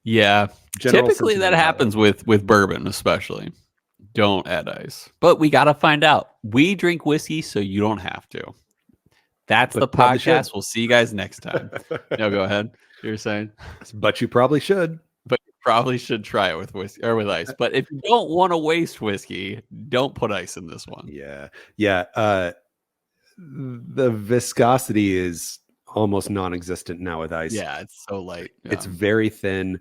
Yeah. Typically that happens with bourbon, especially. Don't add ice. But we got to find out. We drink whiskey, so you don't have to. That's the podcast. We'll see you guys next time. No, go ahead. You're saying? But you probably should. But you probably should try it with whiskey or with ice. But if you don't want to waste whiskey, don't put ice in this one. Yeah. The viscosity is almost non-existent now with ice. Yeah, it's so light. Yeah. It's very thin.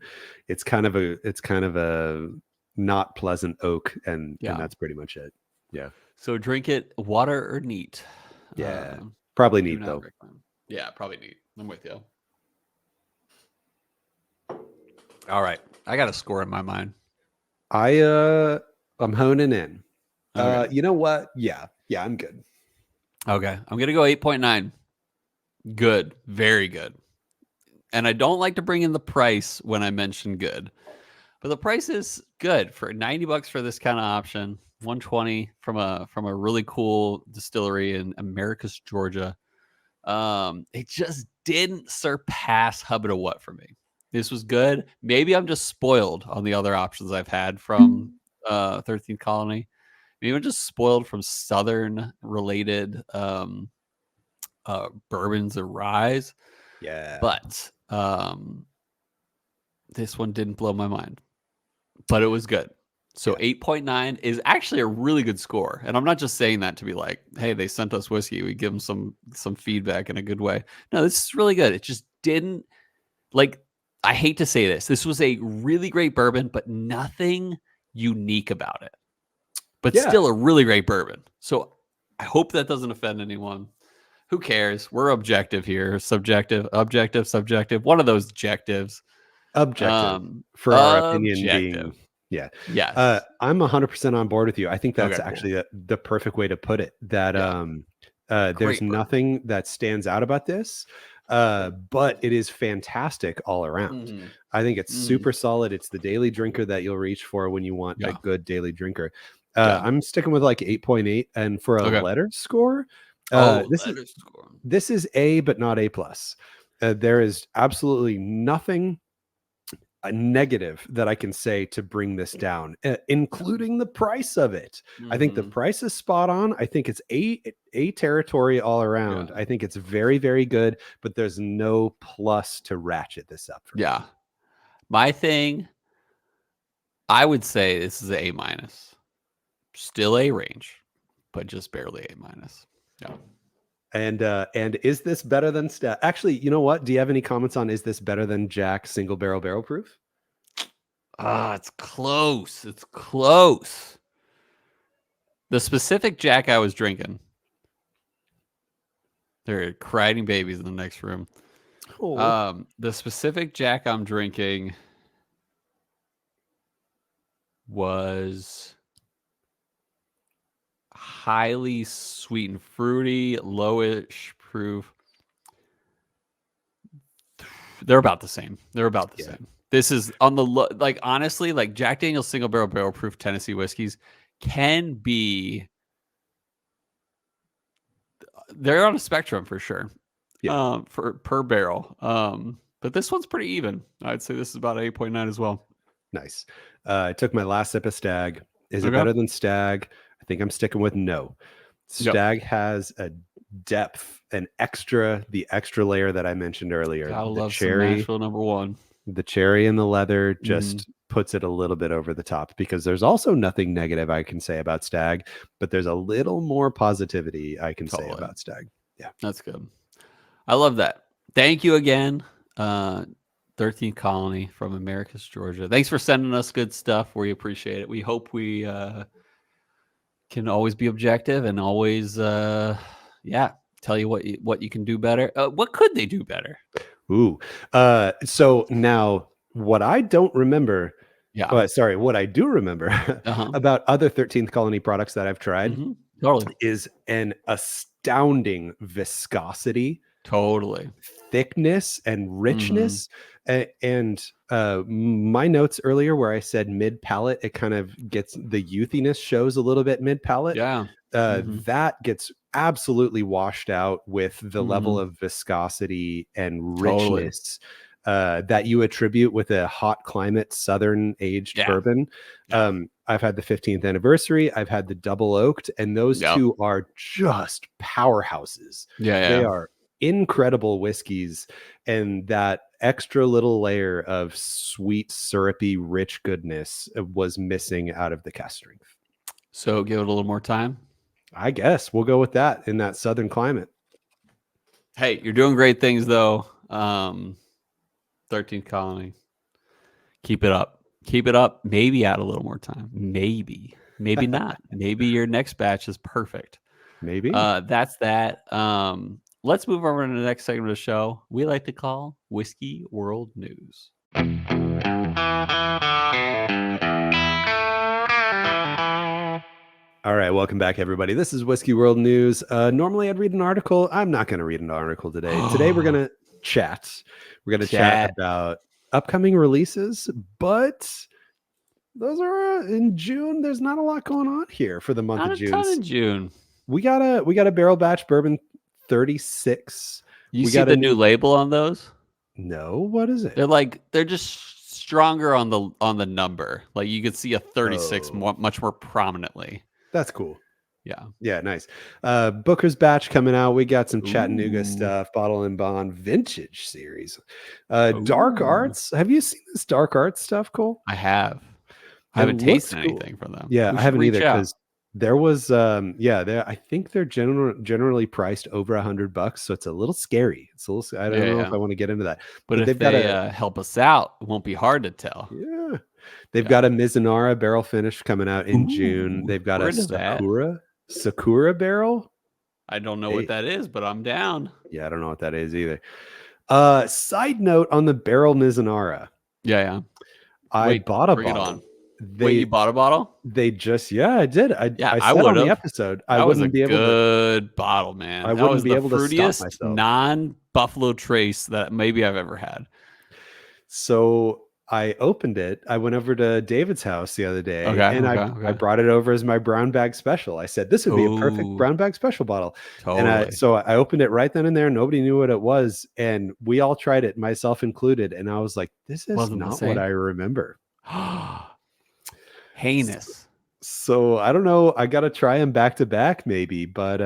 It's kind of a not pleasant oak, and that's pretty much it. Yeah. So drink it water or neat. Yeah. Probably neat though. Yeah, probably neat. I'm with you. All right. I got a score in my mind. I'm honing in. Okay. You know what? Yeah, I'm good. Okay. I'm going to go 8.9. Good. Very good. And I don't like to bring in the price when I mention good. But the price is good for $90 for this kind of option. $120 from a really cool distillery in Americus, Georgia. It just didn't surpass Hubba What for me. This was good. Maybe I'm just spoiled on the other options I've had from 13th Colony. Maybe I'm just spoiled from Southern related bourbons or ryes. Yeah. But this one didn't blow my mind. But it was good. So 8.9 is actually a really good score. And I'm not just saying that to be like, hey, they sent us whiskey. We give them some feedback in a good way. No, this is really good. It just didn't, like, I hate to say this. This was a really great bourbon, but nothing unique about it. But still a really great bourbon. So I hope that doesn't offend anyone. Who cares? We're objective here. Subjective. One of those objectives. Objective for our opinion being, yeah. I'm 100% on board with you. I think that's actually the perfect way to put it. That there's nothing that stands out about this, but it is fantastic all around. I think it's super solid. It's the daily drinker that you'll reach for when you want a good daily drinker. I'm sticking with like 8.8, and for a letter score, this is A, but not A plus. There is absolutely nothing negative that I can say to bring this down, including the price of it. I think the price is spot on. I think it's a territory all around. I think it's very, very good, but there's no plus to ratchet this up for me. My thing I would say this is A minus. Still A range, but just barely A minus. Yeah. And is this better than Stag? Actually, you know what? Do you have any comments on is this better than Jack single barrel proof? It's close. It's close. The specific Jack I was drinking. There are crying babies in the next room. The specific Jack I'm drinking was highly sweet and fruity, lowish proof. They're about the same. Same. This is on the like honestly, like Jack Daniel's single barrel proof Tennessee whiskeys can be. They're on a spectrum for sure. Yeah. For per barrel. But this one's pretty even. I'd say this is about 8.9 as well. Nice. I took my last sip of Stag. Is it better than Stag? I think I'm sticking with no. Stag has a depth, the extra layer that I mentioned earlier. Gotta love cherry, some Nashville number one. The cherry and the leather just puts it a little bit over the top, because there's also nothing negative I can say about Stag, but there's a little more positivity I can say about Stag. Yeah. That's good. I love that. Thank you again. 13th Colony from Americus, Georgia. Thanks for sending us good stuff. We appreciate it. We hope we can always be objective and always tell you what you can do better. What could they do better? Ooh. So now what I don't remember, what I do remember about other 13th Colony products that I've tried is an astounding viscosity, thickness, and richness. And my notes earlier where I said mid palate, it kind of gets the youthiness shows a little bit mid palate. That gets absolutely washed out with the level of viscosity and richness that you attribute with a hot climate southern aged bourbon. I've had the 15th anniversary, I've had the double oaked, and those two are just powerhouses. They are incredible whiskeys, and that extra little layer of sweet, syrupy, rich goodness was missing out of the cask strength. So give it a little more time. I guess we'll go with that in that southern climate. Hey, you're doing great things though. 13th Colony. Keep it up. Keep it up. Maybe add a little more time. Maybe not. Maybe your next batch is perfect. Maybe. That's that. Let's move over to the next segment of the show we like to call Whiskey World News. All right, welcome back, everybody. This is Whiskey World News. Normally, I'd read an article. I'm not going to read an article today. Today, we're going to chat. We're going to chat about upcoming releases, but those are in June. There's not a lot going on here for the month of June. Not a ton in June. We got a barrel batch bourbon 36. You see the new label on those? No, what is it? They're just stronger on the number. Like you could see a 36 much more prominently. That's cool. Yeah, nice. Booker's batch coming out. We got some Chattanooga stuff, Bottle and Bond vintage series. Dark Arts. Have you seen this Dark Arts stuff, Cole? I have. I haven't tasted anything from them. Yeah, I haven't either, because there was I think they're generally priced over $100, so it's a little scary. It's a little. I don't know if I want to get into that. But if they help us out, it won't be hard to tell. Yeah, they've got a Mizunara barrel finish coming out in June. They've got a Sakura barrel. I don't know what that is, but I'm down. Yeah, I don't know what that is either. Side note on the barrel Mizunara. Yeah. I bought a bottle. Wait, you bought a bottle? They just, I did. I said on the episode, I wouldn't be able to. Good bottle, man. I wouldn't be able to stop myself. Fruitiest non-Buffalo Trace that maybe I've ever had. So I opened it. I went over to David's house the other day, I brought it over as my brown bag special. I said, this would be a perfect brown bag special bottle. And so I opened it right then and there. Nobody knew what it was. And we all tried it, myself included. And I was like, this is not what I remember. Heinous. So I don't know. I got to try them back to back maybe, but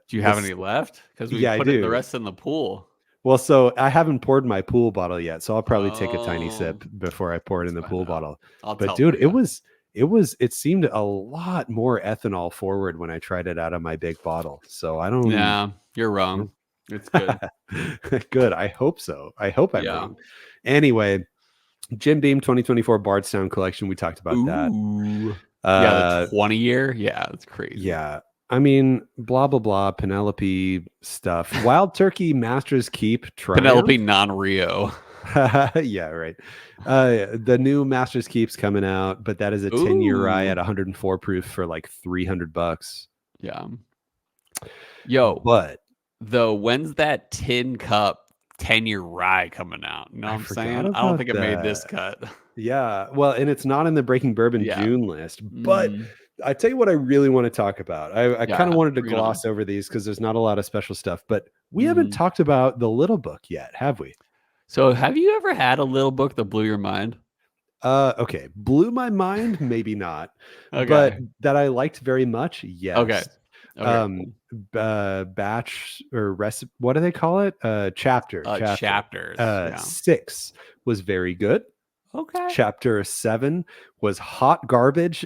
do you have any left? Because we put the rest in the pool. Well, so I haven't poured my pool bottle yet, so I'll probably take a tiny Oh, sip before I pour it in the let's pool find out. bottle. I'll But tell dude, for you. it seemed a lot more ethanol forward when I tried it out of my big bottle. So I don't. Yeah, you're wrong. It's good. Good. I hope so. I hope I'm Yeah. wrong. Anyway, Jim Beam 2024 Bardstown Collection. We talked about that. Ooh. Yeah, the 20 year. Yeah, that's crazy. Yeah. I mean, blah, blah, blah, Penelope stuff. Wild Turkey Masters Keep Triumph. Penelope non-Rio. Yeah, right. The new Masters Keep's coming out, but that is a 10-year rye at 104 proof for like $300. Yeah. Yo, But though, when's that tin cup 10-year rye coming out? You know what I'm saying? I don't think it made this cut. Yeah. Well, and it's not in the Breaking Bourbon June list, but I tell you what I really want to talk about. I kind of wanted to gloss over these because there's not a lot of special stuff, but we haven't talked about the Little Book yet, have we? So have you ever had a Little Book that blew your mind? Okay. Blew my mind, maybe not. Okay. But that I liked very much, yes. Okay. Batch or recipe, what do they call it? Chapters. 6 was very good. Okay. Chapter 7 was hot garbage.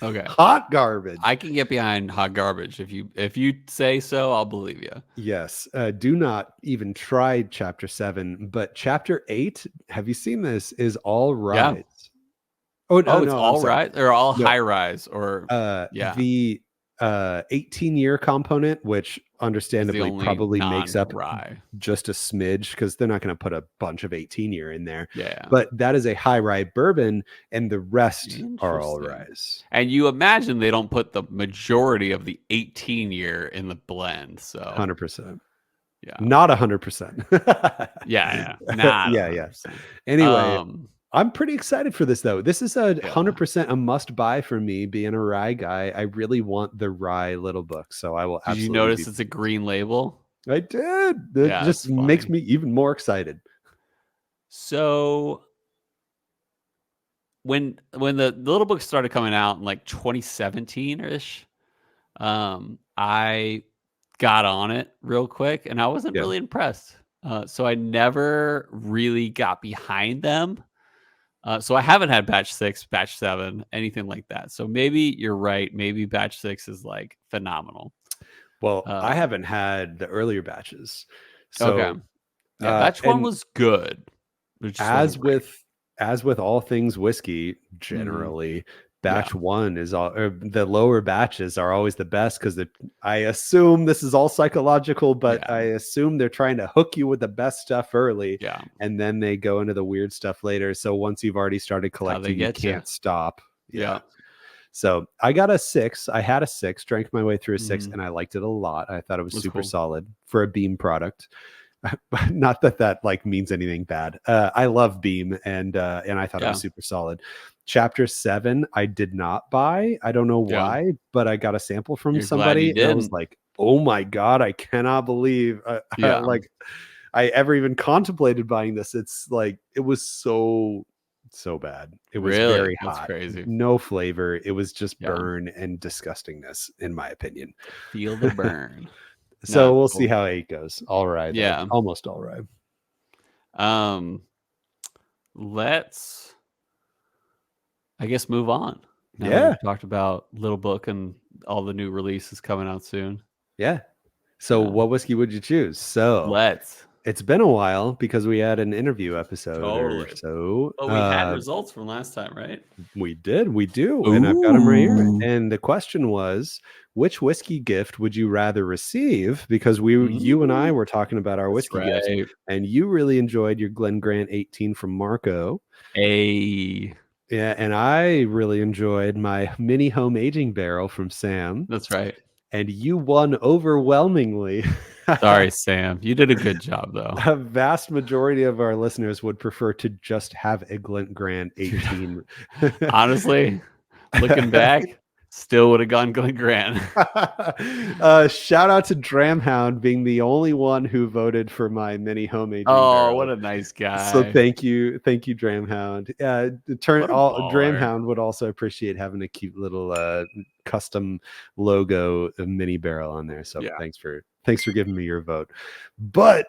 Okay. Hot garbage. I can get behind hot garbage. If you say so, I'll believe you. Yes. Do not even try chapter 7, but chapter 8, have you seen this? Is all rise. Yeah. Oh, no, it's all rise or all high rise or the 18-year component, which understandably probably makes up just a smidge because they're not going to put a bunch of 18-year in there. Yeah. But that is a high rye bourbon, and the rest are all rise. And you imagine they don't put the majority of the 18-year in the blend. So 100%. Yeah. Not 100%. Yeah. Not 100%. Yeah. Anyway. I'm pretty excited for this, though. This is 100% a must buy for me. Being a rye guy, I really want the rye Little Book, so I will. Did you notice it's a green label? I did. It just makes me even more excited. So when the Little Book started coming out in like 2017-ish, I got on it real quick, and I wasn't really impressed. So I never really got behind them. So I haven't had batch 6, batch 7, anything like that. So maybe you're right. Maybe batch 6 is like phenomenal. Well, I haven't had the earlier batches. So batch 1 was good. As with all things whiskey, generally, batch 1 is all, or the lower batches are always the best because I assume this is all psychological, but I assume they're trying to hook you with the best stuff early, and then they go into the weird stuff later. So once you've already started collecting, you can't stop. Yeah. So I got a 6. I had a 6, drank my way through a 6, and I liked it a lot. I thought it was super solid for a Beam product. Not that like means anything bad. I love Beam, and I thought it was super solid. Chapter 7, I did not buy. I don't know why, but I got a sample from somebody, and I was like, "Oh my god, I cannot believe like I ever even contemplated buying this." It's like it was so bad. It was very hot. Crazy. No flavor. It was just burn and disgustingness, in my opinion. Feel the burn. So we'll see how 8 goes. All right. Yeah. Almost all right. Let's, I guess, move on. Now we've talked about Little Book and all the new releases coming out soon. Yeah. So what whiskey would you choose? So it's been a while because we had an interview episode or so. Oh, we had results from last time, right? We did. We do. And I've got them right here. And the question was, which whiskey gift would you rather receive? Because you and I were talking about our whiskey gifts, and you really enjoyed your Glen Grant 18 from Marco. Yeah, and I really enjoyed my mini home aging barrel from Sam. That's right. And you won overwhelmingly. Sorry, Sam. You did a good job, though. A vast majority of our listeners would prefer to just have a Glen Grant 18. Honestly, looking back, still would have gone Glen Grant. Shout out to Dramhound being the only one who voted for my mini home aging. Oh, what a nice guy! So thank you, Dramhound. Dramhound would also appreciate having a cute little custom logo mini barrel on there. So thanks for Thanks for giving me your vote. But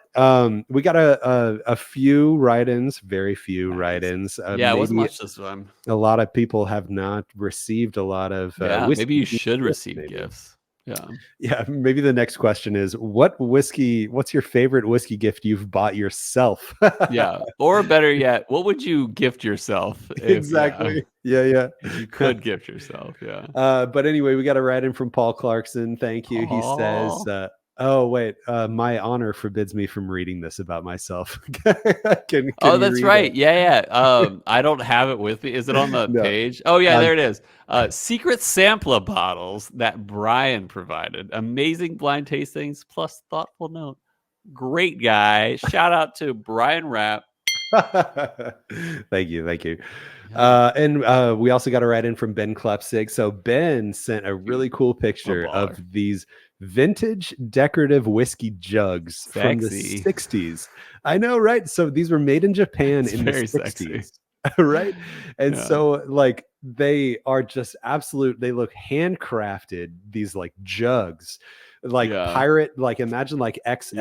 we got a few write-ins, very few write-ins. Yeah, it wasn't Maybe much this one. a lot of people have not received a lot of Yeah, whiskey. maybe you should receive maybe. gifts. Yeah. Yeah, maybe the next question is what's your favorite whiskey gift you've bought yourself? Yeah. Or better yet, what would you gift yourself if Exactly. Yeah. if you could gift yourself? Yeah. But anyway, we got a write in from Paul Clarkson. Thank you. He says, Aw. oh wait, my honor forbids me from reading this about myself. Can Oh, you that's read right. it? Yeah. I don't have it with me. Is it on the No. page? Oh, yeah, Um, there it is. Secret sampler bottles that Brian provided. Amazing blind tastings plus thoughtful note. Great guy. Shout out to Brian Rapp. Thank you. Yeah. And we also got a write in from Ben Klepsig. So Ben sent a really cool picture baller. of these vintage decorative whiskey jugs from the Sexy. 60s. I know, right? So these were made in Japan It's in the very 60s. sexy. Right? And Yeah. so like they are just they look handcrafted, these like jugs. Like Yeah. pirate, like imagine like XXX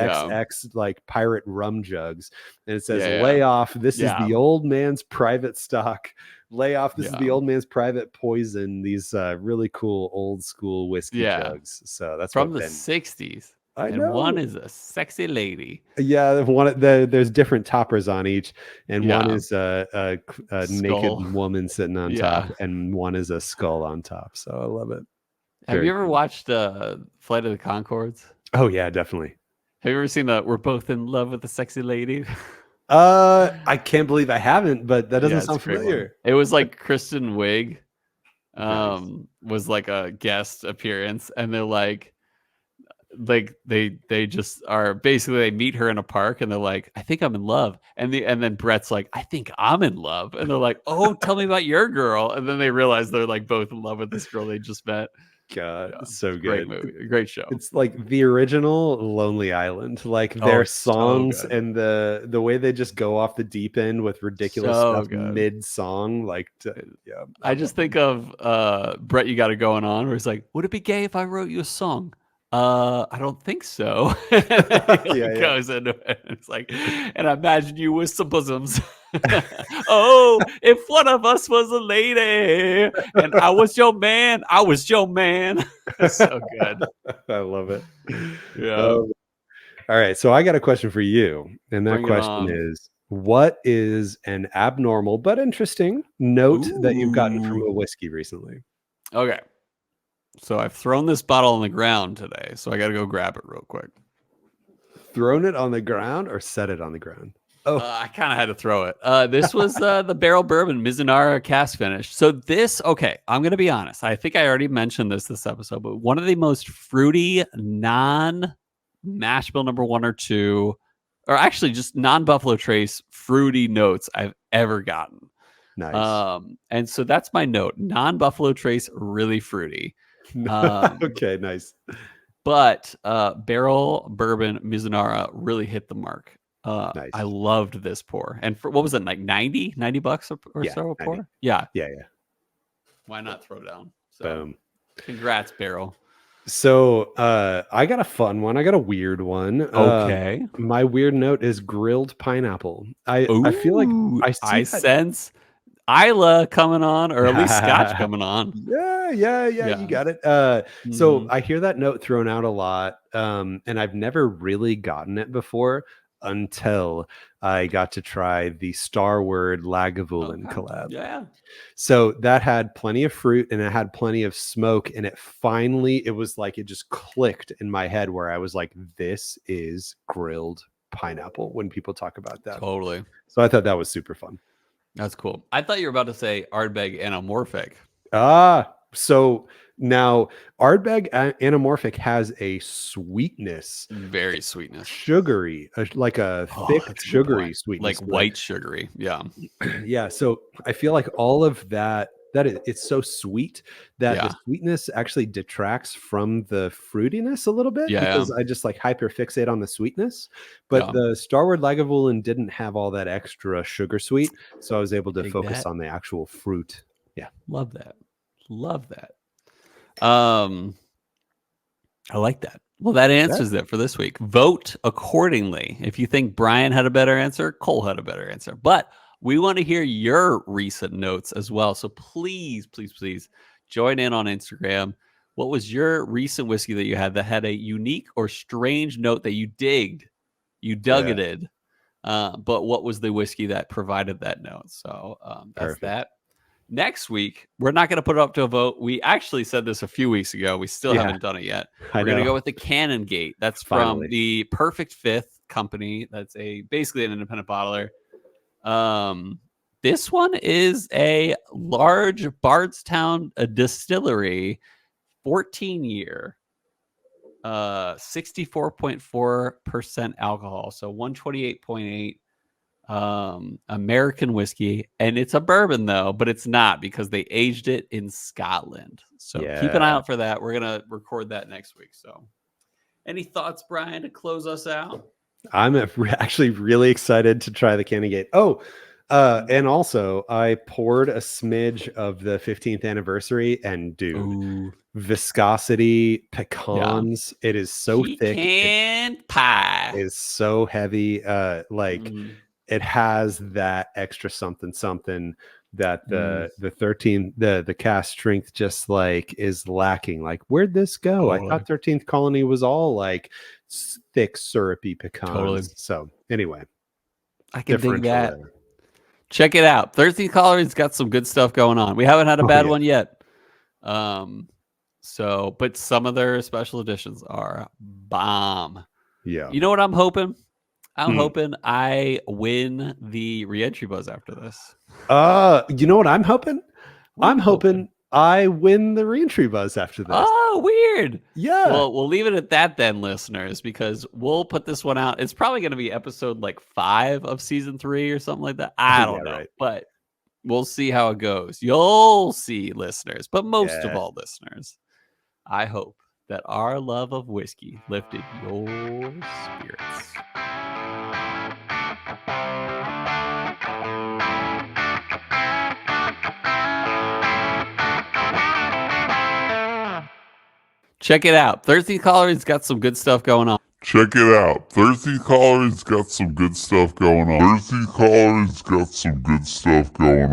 Yeah. like pirate rum jugs. And it says Yeah. lay off, this is Yeah. the old man's private stock. Lay off, this is the Yeah. old man's private poison. These really cool old school whiskey Yeah. jugs. So that's From what the Ben. 60s. I And know. one is a sexy lady. Yeah, there's different toppers on each, and one Yeah. is a Skull. naked woman sitting on Yeah. top, and one is a skull on top. So I love it. Have Very you ever cool. watched Flight of the Conchords? Oh yeah, definitely. Have you ever seen We're Both in Love with a Sexy Lady? I can't believe I haven't, but that doesn't It's a sound great one. familiar. It was like Kristen Wiig Nice. was like a guest appearance, and they're like they just are basically, they meet her in a park and they're like, I think I'm in love. And then Brett's like, I think I'm in love. And they're like, oh, tell me about your girl. And then they realize they're like both in love with this girl they just met. God, Yeah, so great good. movie, great show. It's like the original Lonely Island, like Oh, their it's so songs good. and the way they just go off the deep end with ridiculous So stuff good. mid song. Like, yeah, I just think of Brett, You Got It Going On, where he's like, would it be gay if I wrote you a song? I don't think so. And then he Yeah. goes into it. And it's like, and I imagine you with some bosoms. Oh, if one of us was a lady and I was your man, I was your man. So good. I love it. Yeah. All right, so I got a question for you, and that Bring it question on. is: what is an abnormal but interesting note that you've gotten from Ooh. a whiskey recently? Okay. So I've thrown this bottle on the ground today, so I got to go grab it real quick. Thrown it on the ground or set it on the ground? Oh, I kind of had to throw it. This was the barrel bourbon Mizunara cask finish. So this, okay, I'm going to be honest. I think I already mentioned this episode, but one of the most fruity non-mash bill number 1 or 2, or actually just non-Buffalo Trace fruity notes I've ever gotten. nice. And so that's my note. Non-Buffalo Trace, really fruity. Okay, nice. But barrel bourbon Mizunara really hit the mark. Nice. I loved this pour. And for what was it, like $90 or Yeah, so a 90. pour? Yeah. Why not throw down? So Boom. congrats, Barrel. So I got a fun one. I got a weird one. Okay. My weird note is grilled pineapple. I feel like I sense Isla coming on, or at least Scotch coming on. Yeah, you got it. So I hear that note thrown out a lot, and I've never really gotten it before until I got to try the Starward Lagavulin collab. Yeah. So that had plenty of fruit and it had plenty of smoke, and it was like it just clicked in my head where I was like, this is grilled pineapple when people talk about that. Totally. So I thought that was super fun. That's cool. I thought you were about to say Ardbeg Anamorphic. So now Ardbeg Anamorphic has a sweetness, very sweetness, sugary, like a thick sugary sweetness, like white sugary. Yeah. Yeah. So I feel like all of it's so sweet that the sweetness actually detracts from the fruitiness a little bit, because I just like hyperfixate on the sweetness. But the Starward Lagavulin didn't have all that extra sugar sweet, so I was able to focus on the actual fruit. Yeah, love that. I like that. Well, that answers it for this week. Vote accordingly. If you think Brian had a better answer, Cole had a better answer. But we want to hear your recent notes as well. So please, please, please join in on Instagram. What was your recent whiskey that you had that had a unique or strange note that you digged? You dug it in. But what was the whiskey that provided that note? So that's Perfect. that. Next week, we're not going to put it up to a vote. We actually said this a few weeks ago. We still haven't done it yet. We're going to go with the Cannon Gate. That's from the Perfect Fifth company. That's basically an independent bottler. This one is a large Bardstown distillery, 14-year, 64.4% alcohol. So 128.8. American whiskey, and it's a bourbon though, but it's not because they aged it in Scotland. So keep an eye out for that. We're gonna record that next week. So any thoughts, Brian, to close us out? I'm actually really excited to try the Cannon Gate. And also I poured a smidge of the 15th anniversary, and dude, viscosity pecans. It is so thick. Pie is so heavy. It has that extra something that the cask strength just like is lacking. Like, where'd this go? I thought 13th Colony was all like thick syrupy pecans. So anyway, I can dig that. Check it out. 13th Colony's got some good stuff going on. We haven't had a bad one yet. So, but some of their special editions are bomb. Yeah. You know what I'm hoping? I'm hoping I win the reentry buzz after this. You know what I'm hoping? I'm hoping I win the reentry buzz after this. Oh, weird. Yeah. Well, we'll leave it at that then, listeners, because we'll put this one out. It's probably going to be episode like 5 of season 3 or something like that. I don't know, but we'll see how it goes. You'll see, listeners, but most of all, listeners, I hope that our love of whiskey lifted your spirits. Check it out. 13th Colony's got some good stuff going on. Check it out. 13th Colony's got some good stuff going on. 13th Colony's got some good stuff going on.